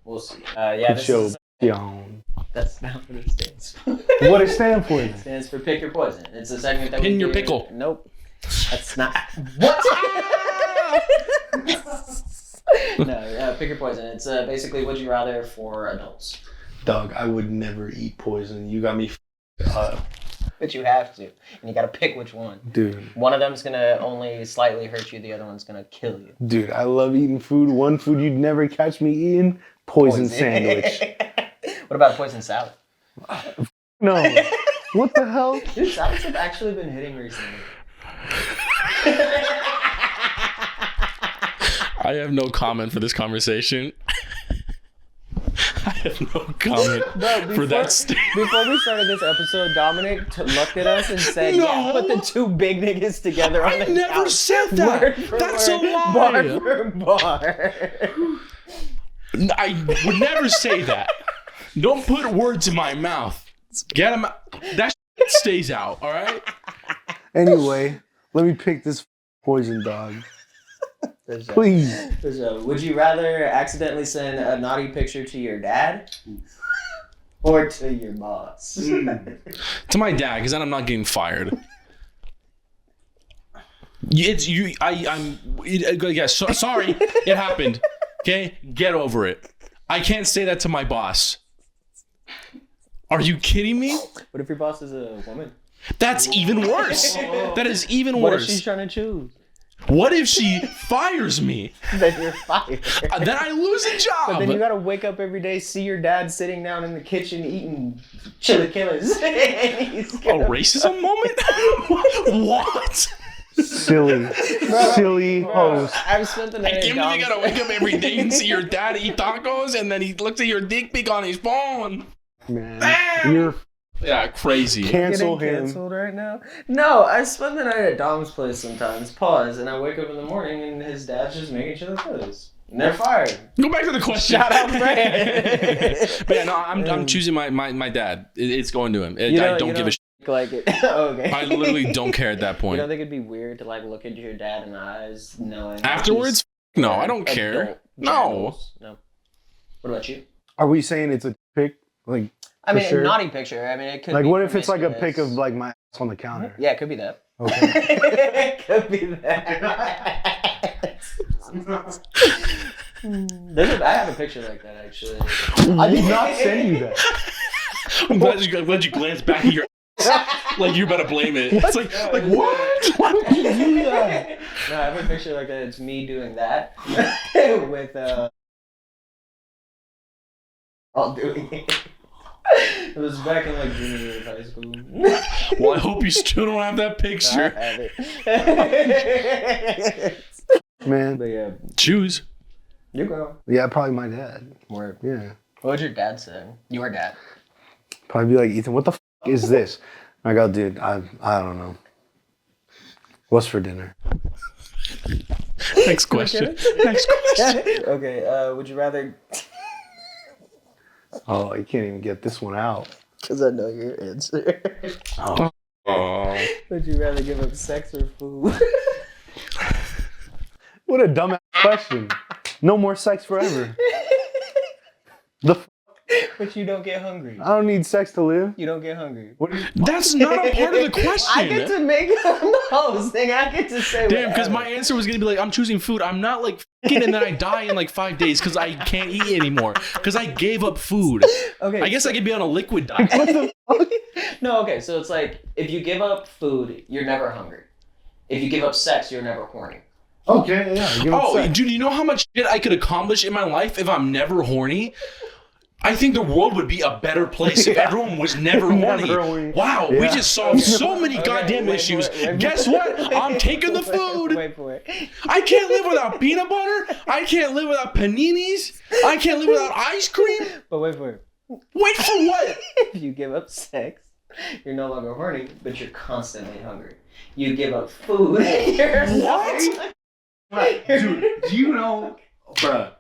we'll see. Yeah, Put this your is, pussy on. that's not what it stands for. What it stand for? It stands for Pick Your Poison. It's a segment that Pin we your do- pickle. Nope. That's not. What? No, Pick Your Poison. It's basically Would You Rather for adults. Dog, I would never eat poison. You got me up. But you have to. And you gotta pick which one. Dude, One of them's gonna only slightly hurt you, the other one's gonna kill you. dude, I love eating food. One food you'd never catch me eating, poison sandwich. What about poison salad? No. What the hell? Dude, salads have actually been hitting recently. I have no comment for this conversation. I have no comment for that statement. Before we started this episode, Dominic looked at us and said, No. "Yeah, put the two big niggas together on the I never couch." said that. Word for That's word, a lie. Bar for bar. I would never say that. Don't put words in my mouth. Get them out. That shit stays out, all right? Anyway, let me pick this poison dog. Please. Would you rather accidentally send a naughty picture to your dad or to your boss? To my dad, because then I'm not getting fired. It's you. Sorry, it happened. Okay, get over it. I can't say that to my boss. Are you kidding me? What if your boss is a woman? That's even worse. That is even What if worse. she's trying to choose? What if she fires me? Then you're fired. Then I lose a job. But then you gotta wake up every day, see your dad sitting down in the kitchen eating chilaquiles. Racism moment? What? Silly host. I've spent the night I can't believe you gotta wake up every day and see your dad eat tacos and then he looks at your dick pic on his phone. Man, Bam! you're Crazy. cancel him. Canceled right now? No, I spend the night at Dom's place sometimes. Pause, and I wake up in the morning and his dad's just making chilaquiles. And they're fired. Go back to the question. Shout out Brad. But yeah, no, I'm choosing my dad. It's going to him. I don't give a shit. Like it. Okay. I literally don't care at that point. You don't think it'd be weird to like look into your dad in the eyes, knowing Afterwards? No, I don't care. No. No. What about you? Are we saying it's a pic? Like, I mean, sure? a naughty picture. I mean, it could. Like, be what if it's like a promiscuous. pic of like my ass on the counter? Yeah, it could be that. Okay. It could be that. I have a picture like that actually. I did not send you that. I'm glad you glance back at your ass. Like you're about to blame it. It's like what? Why would you do that? No, I have a picture like that. It's me doing that with all doing it. It was back in like junior year of high school. Well, I hope you still don't have that picture. I have it. Man. But yeah, Choose. you go. Yeah, probably my dad. Word. Yeah. What would your dad say? Your dad. Probably be like, Ethan, what the f is this? I go, dude, I don't know. What's for dinner? Next question. Next question. Okay, would you rather... Oh, you can't even get this one out. Because I know your answer. Oh. Would you rather give up sex or food? What a dumbass question. No more sex forever. But you don't get hungry. I don't need sex to live. You don't get hungry. What are you... That's not a part of the question. I get to make the host thing. I get to say Damn, because whatever. my answer was gonna be like, I'm choosing food. I'm not like f***ing and then I die in like 5 days because I can't eat anymore because I gave up food. Okay. I guess I could be on a liquid diet. What the fuck? No, okay, so it's like, if you give up food, you're never hungry. If you give up sex, you're never horny. Okay, yeah. Give Oh, sex. dude, you know how much shit I could accomplish in my life if I'm never horny? I think the world would be a better place if everyone was never horny. Never horny. Wow, we Yeah. just solved so many goddamn wait issues. for it. Guess what? I'm taking the food. Wait for it. I can't live without peanut butter. I can't live without paninis. I can't live without ice cream. But wait for it. Wait for what? If you give up sex, you're no longer horny, but you're constantly hungry. You give up food, you're What? Dude, do you know... Bruh.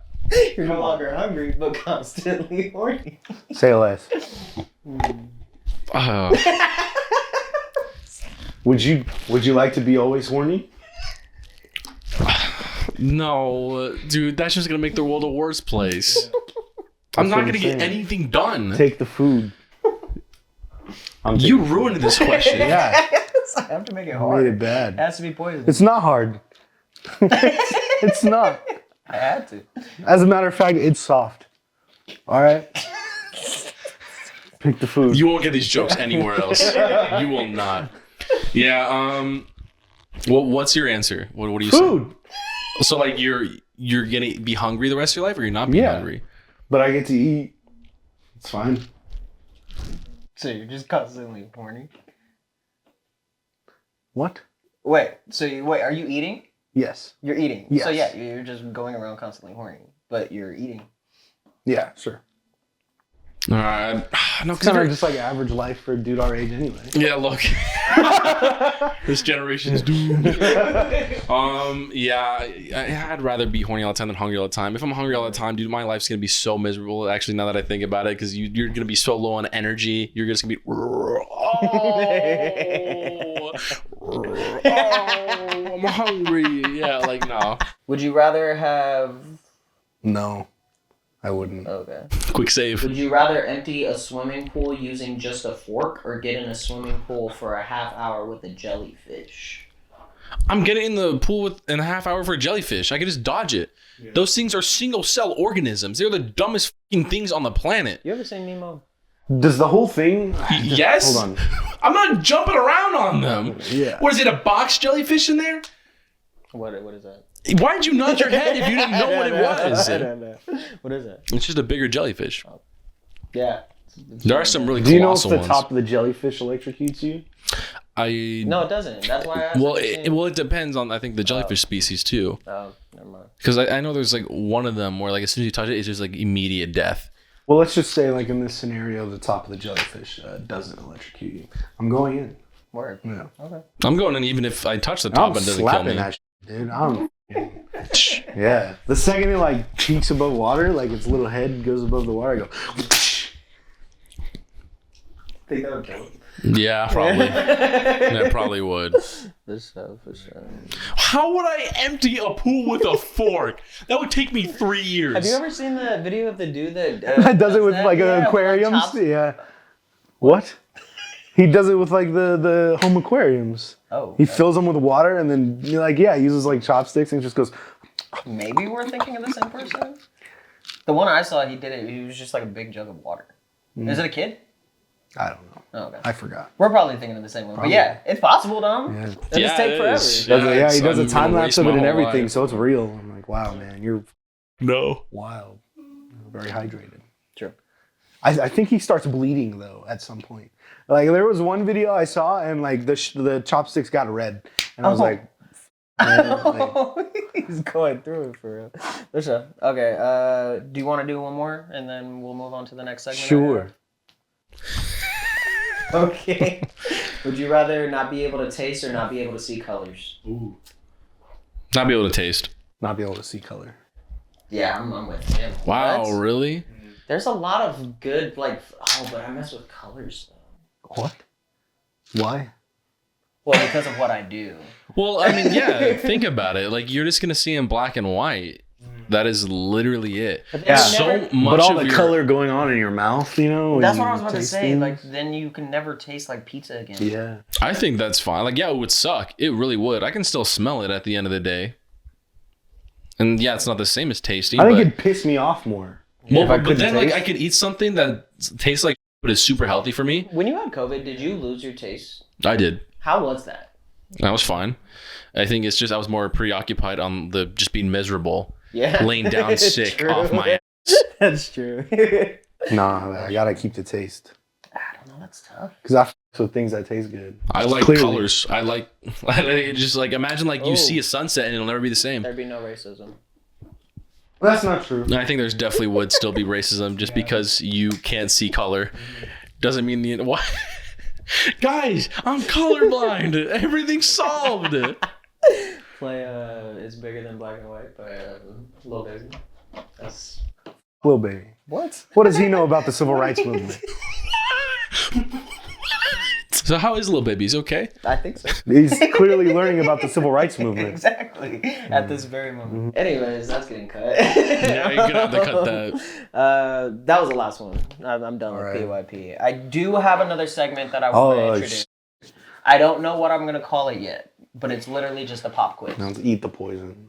You're no longer hungry, but constantly horny. Say less. Would you like to be always horny? No, dude, that's just gonna make the world a worse place. I'm That's not what gonna I'm get saying. anything done. Take the food. You ruined this question. Yeah, I have to make it I hard. made it It bad. has to be poison. It's not hard. It's not. I had to. As a matter of fact, it's soft. All right. Pick the food. You won't get these jokes anywhere else. You will not. Yeah. What's your answer? What do you Food. say? So like you're gonna be hungry the rest of your life, or you're not being Yeah. hungry? But I get to eat. It's fine. So you're just constantly horny? What? Wait, are you eating? Yes. You're eating. Yes. So yeah, you're just going around constantly horny, but you're eating. Yeah, sure. All right. No, It's kind of just like average life for a dude our age anyway. yeah. Look, this generation's doomed. Yeah, I'd rather be horny all the time than hungry all the time. If I'm hungry all the time, dude, my life's gonna be so miserable. Actually, now that I think about it, because you're gonna be so low on energy, you're just gonna be. Oh, I'm hungry. Yeah, like no. Would you rather have... No, I wouldn't. Okay. Quick save. Would you rather empty a swimming pool using just a fork or get in a swimming pool for a half hour with a jellyfish? I'm getting in the pool in a half hour for a jellyfish. I could just dodge it. Yeah. Those things are single cell organisms. They're the dumbest fucking things on the planet. You ever seen Nemo? Does the whole thing... Yes. Hold on. I'm not jumping around on them. Yeah. What is it, a box jellyfish in there? What is that? Why'd you nod your head if you didn't know what it was? I don't know. What is it? It's just a bigger jellyfish. Yeah. There are some really Do you know if colossal the ones. top of the jellyfish electrocutes you? No, it doesn't. That's why I asked. Well, it depends on, I think, the jellyfish species too. Oh, never mind. Because I know there's like one of them where like as soon as you touch it, it's just like immediate death. Well, let's just say like in this scenario, the top of the jellyfish doesn't electrocute you. I'm going in. Word. Yeah. Okay. I'm going in even if I touch the top I'm and it doesn't kill slapping me. that shit, dude. Yeah. The second it like peaks above water, like its little head goes above the water, I go. Think that would kill. Yeah, probably. That probably would. For sure. How would I empty a pool with a fork? That would take me 3 years. Have you ever seen the video of the dude that Does it with that? like Yeah, aquariums? with, like, Yeah. What? He does it with like the home aquariums. Oh. He fills them with water and then he uses like chopsticks and just goes. Maybe we're thinking of the same person. The one I saw, he did it. He was just like a big jug of water. Is it a kid? I don't know. Oh, okay. I forgot. We're probably thinking of the same one. Probably. But yeah, it's possible, Dom. Yeah. It'll just take it forever. is. He does a I'm time gonna lapse waste of it my and whole everything, life. so it's real. I'm like, wow, man, you're No. wild. You're very hydrated. True. I think he starts bleeding though at some point. Like there was one video I saw and like the chopsticks got red, and I was like, man, like, He's going through it for real. For sure. Okay. Do you want to do one more, and then we'll move on to the next segment? sure. Okay. Would you rather not be able to taste or not be able to see colors? Ooh. Not be able to taste. Not be able to see color. Yeah, I'm with him. Wow, What? really? There's a lot of good, but I mess with colors though. What? Why? Well, because of what I do. Well, I mean, yeah, think about it. Like, you're just going to see in black and white. That is literally it. But Yeah. So much But all of the your... color going on in your mouth, when That's what you I was about to taste say. things. Like, then you can never taste like pizza again. Yeah. I think that's fine. Like, yeah, it would suck. It really would. I can still smell it at the end of the day. And yeah, it's not the same as tasting. I think but... it'd piss me off more. Well, if I but couldn't then, like, taste. I could eat something that tastes like but is super healthy for me. When you had COVID, did you lose your taste? I did. How was that? That was fine. I think it's just I was more preoccupied on the just being miserable. Yeah. Laying down sick True. off my ass. That's true. Nah, I gotta keep the taste. I don't know. That's tough. Because I f with things that taste good. I like Clearly. colors. I like just like imagine like you Oh. see a sunset and it'll never be the same. There'd be no racism. Well, that's not true. And I think there's definitely would still be racism just because you can't see color. Doesn't mean the what? Guys, I'm colorblind. Everything's solved. Play is bigger than black and white by Lil Baby. That's Lil Baby. what? What does he know about the civil rights movement? So how is Lil Baby? He's okay? I think so. He's clearly learning about the civil rights movement. Exactly. At this very moment. Anyways, that's getting cut. Yeah, you're gonna have to cut that. That was the last one. I'm done All with right. P.Y.P. I do have another segment that I want to introduce. I don't know what I'm going to call it yet, but it's literally just a pop quiz. Now, eat the poison.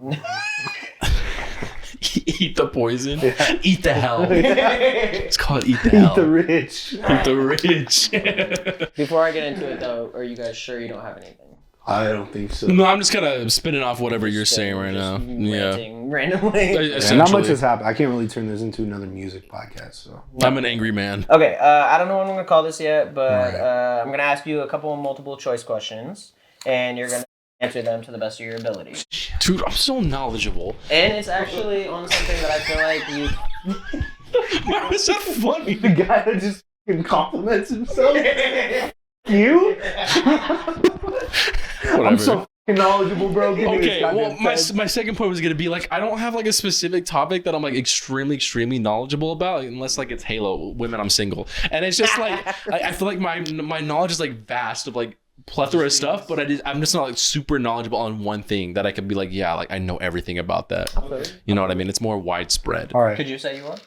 Eat the poison. Yeah. Eat the hell. It's called eat the hell. Eat the rich. Eat the rich. Before I get into it, though, are you guys sure you don't have anything? I don't think so. No, I'm just kind of spinning off whatever you're saying right now. Yeah. Ranting randomly. Yeah, not much Essentially. has happened. I can't really turn this into another music podcast. So I'm an angry man. Okay, I don't know what I'm going to call this yet, but Right. I'm going to ask you a couple of multiple choice questions, and you're going to answer them to the best of your ability. Dude, I'm so knowledgeable. And it's actually on something that I feel like you... Why was that funny? the guy that just fucking compliments himself. You? Whatever. I'm so fucking knowledgeable, bro. Give me this Okay, well, goddamn my test. second point was gonna be like I don't have like a specific topic that I'm like extremely knowledgeable about, unless like it's Halo, women, I'm single, and it's just like I feel like my knowledge is like vast of like plethora of stuff, but I'm just not like super knowledgeable on one thing that I could be like, yeah, like I know everything about that. You know what I mean? It's more widespread. All right, Could you say you are?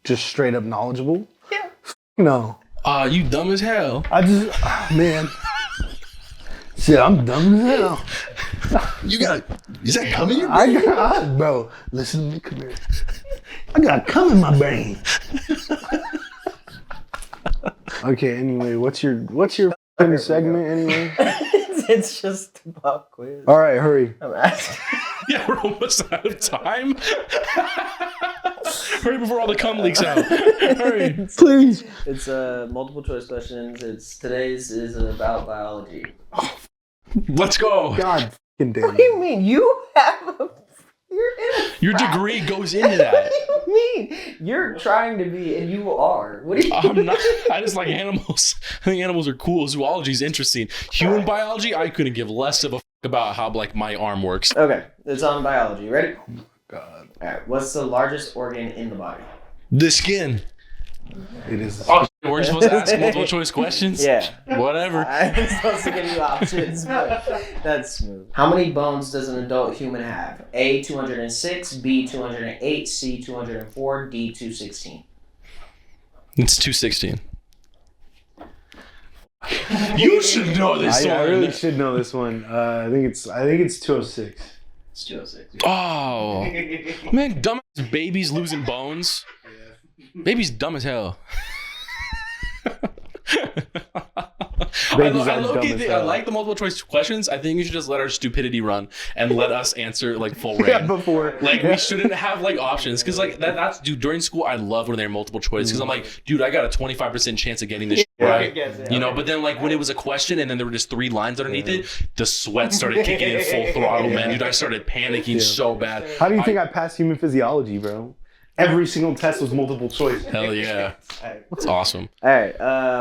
just straight up knowledgeable. Yeah. No, You dumb as hell. I just man. Shit, I'm dumb as hell. You got is that coming? Bro, listen to me, come here. I got cum in my brain. Okay, anyway, what's your fucking segment anyway? It's just a pop quiz. All right, hurry. I'm asking. Yeah, we're almost out of time. Hurry before all the cum leaks out. Hurry. Please. It's multiple choice questions. Today's is about biology. Let's go. God fucking damn What do you it. mean? You have a... You're in a Your frat. degree goes into that. What do you mean? You're trying to be, and you are. What do you I'm not. I just like animals. I think animals are cool. Zoology is interesting. Human biology, I couldn't give less of a fuck about how like my arm works. Okay, it's on biology. Ready? God. All right. What's the largest organ in the body? The skin. It is. Oh, we're supposed to ask multiple choice questions? Yeah. Whatever. I'm supposed to give you options, but that's smooth. How many bones does an adult human have? A, 206, B, 208, C, 204, D, 216. It's 216. You should know this one. I really should know this one. I think it's 206. It's 206. Oh. Man, dumbass babies losing bones. Baby's dumb as hell. Babies I are dumb as I hell. like the multiple choice questions. I think you should just let our stupidity run and let us answer like full reign. Yeah, before. Like we shouldn't have like options because like that's dude during school I love when they're multiple choice because I'm like dude I got a 25% chance of getting this shit right, you know. But then like when it was a question and then there were just 3 lines underneath it, the sweat started kicking in full throttle, man. Dude, I started panicking so bad. How do you think I passed human physiology, bro? Every single test was multiple choice. Hell yeah, that's awesome. All right.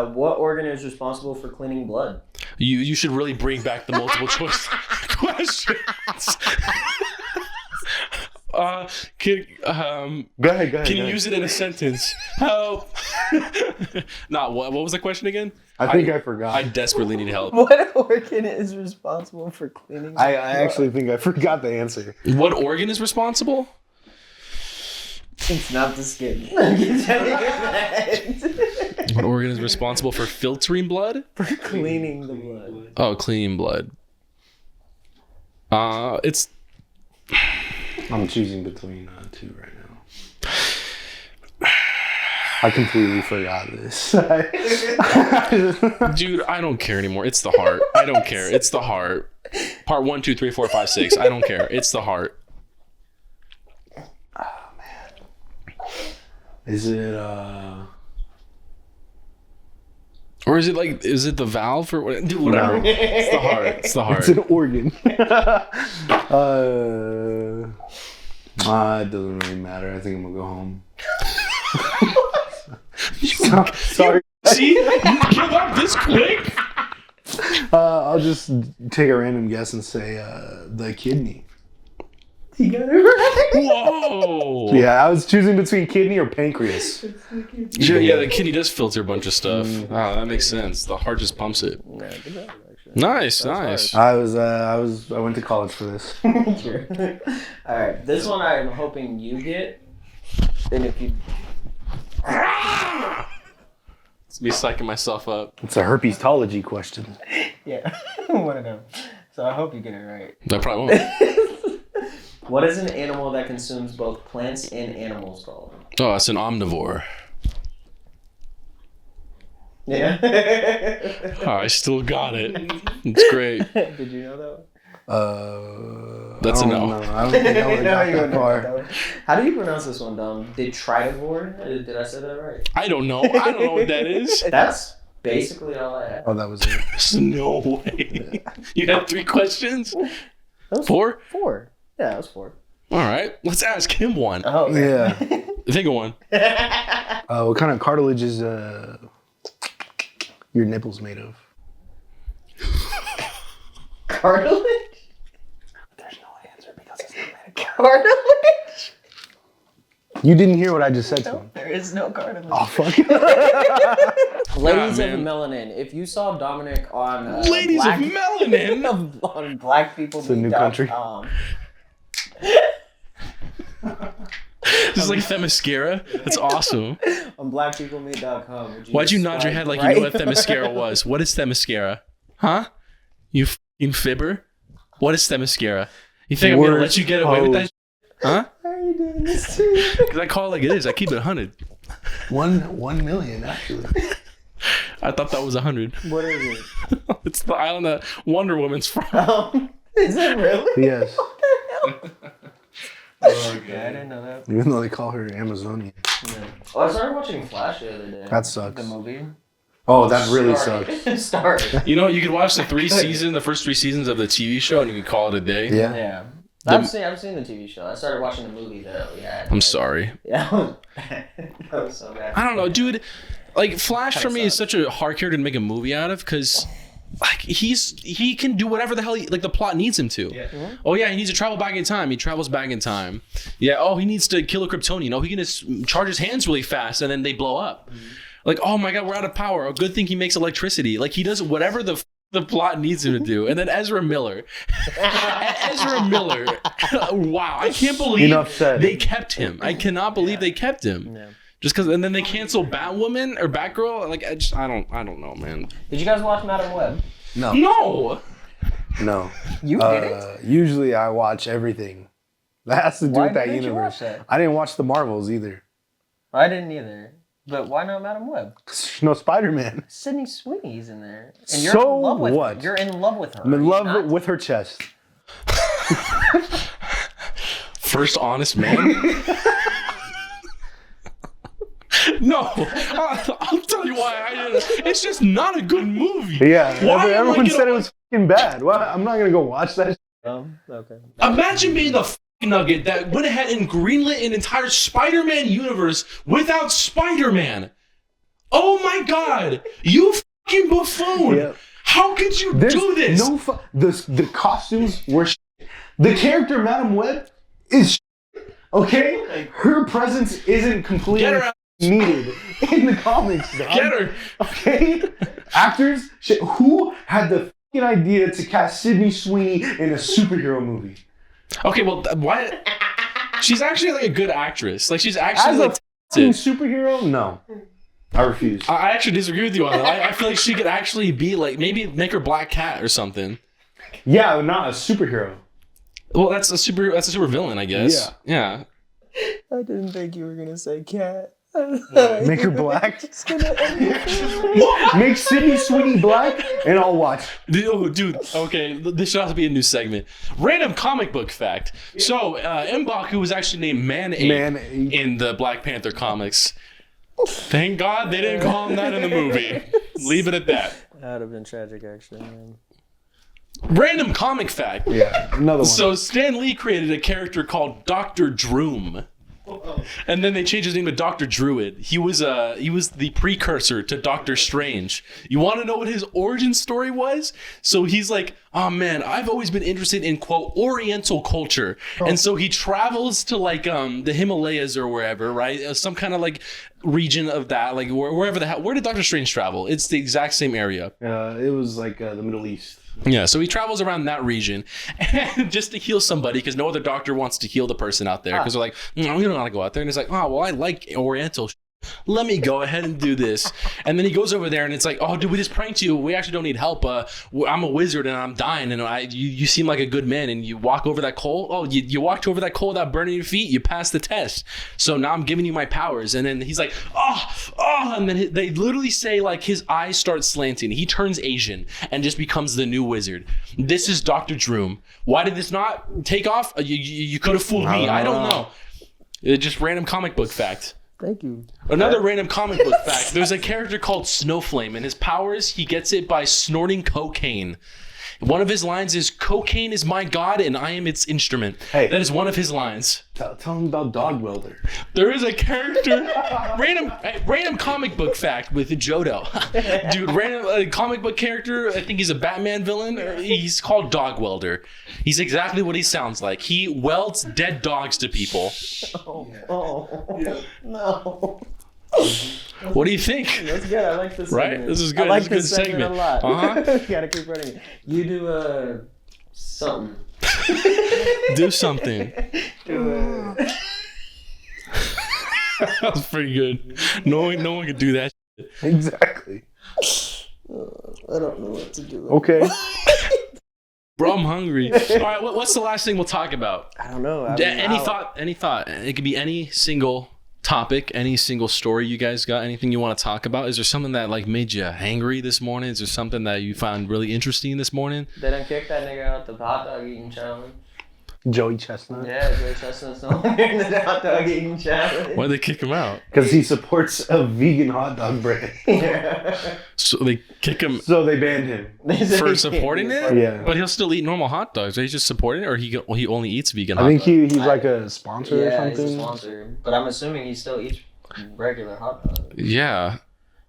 What organ is responsible for cleaning blood? You should really bring back the multiple choice questions. Go ahead. Can you use it in a sentence? Help. What was the question again? I think I forgot. I desperately need help. What organ is responsible for cleaning? I actually think I forgot the answer. What organ is responsible? It's not the skin. I can tell you that. What organ is responsible for filtering blood? For cleaning the blood. Oh, cleaning blood. It's I'm choosing between 2 right now. I completely forgot this. dude, I don't care anymore. It's the heart. I don't care. It's the heart. Part 1, 2, 3, 4, 5, 6. I don't care. It's the heart. Is it Or is it the valve or what? Dude, whatever. No. It's the heart. It's the heart. It's an organ. It doesn't really matter. I think I'm gonna go home. Sorry. See? You give up this quick? I'll just take a random guess and say the kidney. You got it right. Whoa. Yeah, I was choosing between kidney or pancreas. Yeah, the kidney does filter a bunch of stuff. Oh, that makes sense. The heart just pumps it. Yeah, good job, actually. Nice. I went to college for this. Sure. All right, this one I'm hoping you get, and if you, It's me psyching myself up. It's a herpesology question. yeah, one of them. So I hope you get it right. I probably won't. What is an animal that consumes both plants and animals called? Oh, it's an omnivore. Yeah. Oh, I still got it. It's great. Did you know that one? That's a I no. don't know. I don't think I would No, have you got wouldn't that far. know that one. How do you pronounce this one, Dom? Detritivore? Did I say that right? I don't know. I don't know what that is. That's basically all I have. Oh, that was it. There's no way. You had 3 questions? That was 4? 4. Yeah, that was 4. All right. Let's ask him one. Oh, Yeah. Think of one. What kind of cartilage is your nipples made of? Cartilage? There's no answer because it's not made of Cartilage? You didn't hear what I just said to him. There is no cartilage. Oh, fuck. Ladies Yeah, of man. Melanin, if you saw Dominic on Ladies black, of melanin. on blackpeople.com, It's a new country. This is like Themyscira. That's awesome. on blackpeoplemeet.com, would you Why'd you nod your swipe head like right? you knew what Themyscira was? What is Themyscira? Huh? You f***ing fibber? What is Themyscira? You think I'm gonna let you get away with that? Huh? Why are you doing this to me? Because I call it like it is. I keep it 100. 1 million, actually. I thought that was 100. What is it? It's the island that Wonder Woman's from. Is it really? Yes. Oh, yeah, I didn't know that. Even though they call her Amazonian. Yeah. Well, I started watching Flash the other day. That sucks. The movie. Oh, that really sucks. Started. You know, you could watch the first 3 seasons of the TV show, and you could call it a day. Yeah. Yeah. I've seen the TV show. I started watching the movie though. Yeah. I'm sorry. Yeah, that was bad. That was so bad. I don't know, dude. Like Flash for me is such a hard character to make a movie out of because, like, he can do whatever the hell the plot needs him to. Yeah. Mm-hmm. Oh yeah, he needs to travel back in time. He travels back in time. Yeah. Oh, he needs to kill a Kryptonian. Oh, he can just charge his hands really fast and then they blow up. Mm-hmm. Like, oh my God, we're out of power. A good thing he makes electricity. Like he does whatever the plot needs him to do. And then Ezra Miller. Wow, I can't believe they kept him. I cannot believe they kept him. Yeah. Just because, and then they cancel Batwoman or Batgirl. Like I don't know, man. Did you guys watch Madam Web? No. You didn't? Usually I watch everything that has to do with that universe. I didn't watch the Marvels either. I didn't either. But why not Madam Web? No Spider-Man. Sydney Sweeney's in there. And you're in love with her. You're in love with her. I'm in love with her chest. First honest man. No, I'll tell you why. It's just not a good movie. Yeah, everyone said it was fucking bad. Well, I'm not gonna go watch that. Okay. Imagine being the nugget that went ahead and greenlit an entire Spider-Man universe without Spider-Man. Oh my God, you fucking buffoon! Yeah. How could you do this? The costumes were. The character Madam Web is. Okay, her presence isn't completely needed in the comics. Dog. Get her. Okay, actors. Who had the fucking idea to cast Sydney Sweeney in a superhero movie? Okay, well, why? She's actually like a good actress. Like she's actually as like a superhero. No, I refuse. I actually disagree with you on that. I feel like she could actually be like maybe make her Black Cat or something. Yeah, not a superhero. Well, that's a super villain, I guess. Yeah. I didn't think you were gonna say cat. Make her black. Make Sydney Sweeney black, and I'll watch. Dude, okay, this should have to be a new segment. Random comic book fact. So, M'Baku was actually named Man-Ape in the Black Panther comics. Thank God they didn't call him that in the movie. Leave it at that. That would have been tragic, actually. Man. Random comic fact. Yeah, another one. So Stan Lee created a character called Dr. Droom. And then they changed his name to Dr. Druid. He was the precursor to Doctor Strange. You want to know what his origin story was? So he's like, oh man, I've always been interested in quote Oriental culture, and so he travels to like the Himalayas or wherever, right? Some kind of like region of that, like wherever the hell. Where did Doctor Strange travel? It's the exact same area. It was like the Middle East. Yeah, so he travels around that region and just to heal somebody because no other doctor wants to heal the person out there because they're like, we don't want to go out there. And he's like, oh, well, I like Oriental shit. Let me go ahead and do this. And then he goes over there and it's like, oh, dude, we just pranked you. We actually don't need help. I'm a wizard and I'm dying. And you seem like a good man. And you walk over that coal. Oh, you walked over that coal without burning your feet. You passed the test. So now I'm giving you my powers. And then he's like, oh. And then they literally say like his eyes start slanting. He turns Asian and just becomes the new wizard. This is Dr. Droom. Why did this not take off? You could have fooled me. I don't know. It's just random comic book fact. Thank you. Another random comic book fact. There's a character called Snowflame, and his powers, he gets it by snorting cocaine. One of his lines is, cocaine is my god and I am its instrument. Hey, that is one of his lines. Tell him about Dog Welder. There is a character, random comic book fact with Jodo. Dude, random comic book character, I think he's a Batman villain. He's called Dog Welder. He's exactly what he sounds like. He welds dead dogs to people. No. What do you think? That's good. I like this segment. Right? This is good. I like this this segment a lot. You gotta keep running. You do something. Do something. That was pretty good. No one could do that shit. Exactly. I don't know what to do. Okay. Bro, I'm hungry. All right, what's the last thing we'll talk about? I don't know. Any thought? It could be any single topic, any single story you guys got, anything you want to talk about? Is there something that like made you hangry this morning? Is there something that you found really interesting this morning? They done kick that nigga out the hot dog eating challenge. Joey Chestnut. Yeah, Joey Chestnut's no longer in the hot dog eating challenge. Why did they kick him out? Because he supports a vegan hot dog brand. Yeah. So they kick him So they banned him. for supporting it? Yeah. But he'll still eat normal hot dogs. He's just supporting it, or he only eats vegan I hot think dogs? he's like a sponsor or Yeah, something. he's a sponsor. But I'm assuming he still eats regular hot dogs. Yeah.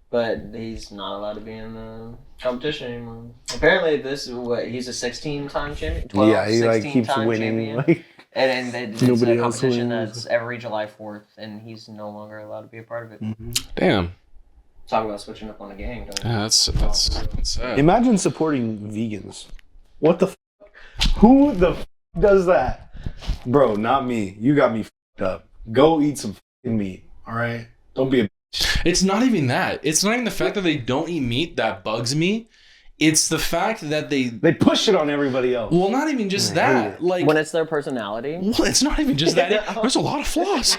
But he's not allowed to be in the competition anymore. Apparently, he's a 16-time champion. 12, Yeah, he like keeps 16-time winning. champion. Like, And it's Nobody a else competition wins. that's every July 4th, and he's no longer allowed to be a part of it. Damn. Talk about switching up on the game, don't you? Yeah, that's sad. imagine supporting vegans. What the? Who the does that, bro? Not me. You got me fucked up. Go eat some meat. All right. Don't be a. It's not even that. It's not even the fact that they don't eat meat that bugs me. It's the fact that they push it on everybody else. well, not even just I hate that. it. Like, When it's their personality. well, it's not even just that. There's a lot of flaws.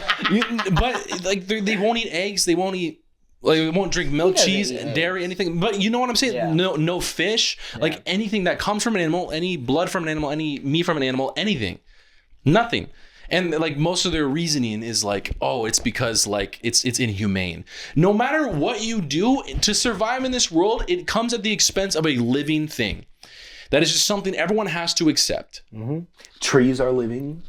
But like, they won't eat eggs. They won't eat. Like, they won't drink milk, doesn't cheese, eat eggs? dairy, anything. But you know what I'm saying? Yeah. No fish. Yeah. Like anything that comes from an animal, any blood from an animal, any meat from an animal, anything, nothing. And like most of their reasoning is like, oh, it's because like it's inhumane. No matter what you do to survive in this world, it comes at the expense of a living thing. That is just something everyone has to accept. Trees are living.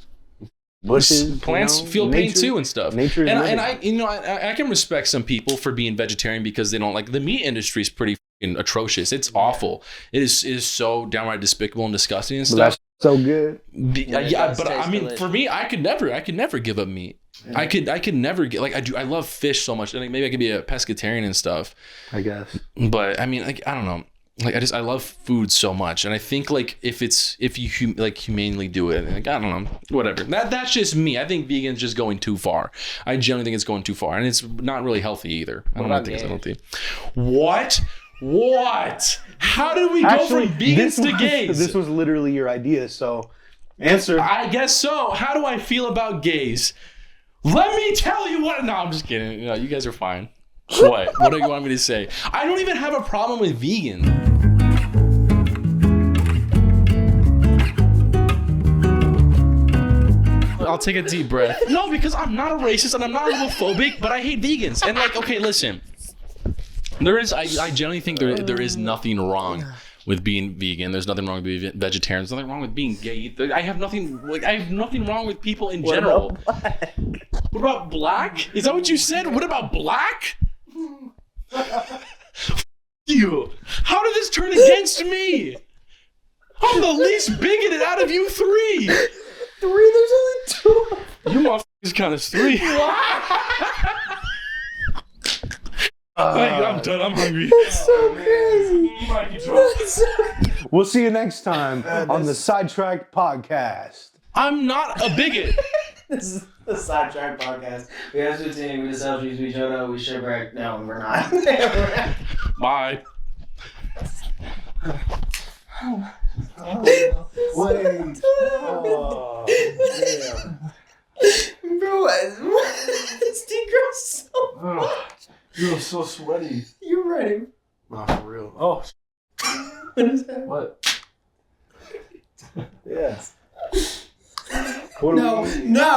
Bushes, Plants feel pain too and stuff. Nature is living. And I can respect some people for being vegetarian because they don't like the meat industry is pretty fucking atrocious. It's awful. It is so downright despicable and disgusting and But stuff. that's so good. Yeah, but I taste mean, delicious. for me, I could never give up meat. I could never get like I love fish so much. I think maybe I could be a pescatarian and stuff. I guess. But I mean, like I don't know. Like I love food so much, and I think like if you humanely do it, like I don't know, whatever. That's just me. I think vegan's just going too far. I generally think it's going too far, and it's not really healthy either. I don't about think it's gays? healthy. What? How did we go from vegans to gays? This was literally your idea, so answer. I guess so. How do I feel about gays? Let me tell you what. No, I'm just kidding. No, you guys are fine. What? What do you want me to say? I don't even have a problem with vegan. I'll take a deep breath. No, because I'm not a racist and I'm not homophobic, but I hate vegans. And like, okay, listen. I generally think there is nothing wrong with being vegan. There's nothing wrong with being vegetarian. There's nothing wrong with being gay. I have nothing wrong with people in general. What about black? Is that what you said? What about black? You. How did this turn against me? I'm the least bigoted out of you three. There's only 2. You motherfuckers count as 3. I'm done. I'm hungry. So crazy. We'll see you next time on the Sidetracked Podcast. I'm not a bigot. This is the Sidetracked Podcast. We have to team, we selfies, we showed up, we shipwrecked. No, we're not. Bye. Wait. Oh, damn. Bro, this degrows so much. You're so sweaty. You're ready. Not for real. Oh, What is that? what? Yeah. What do we- No.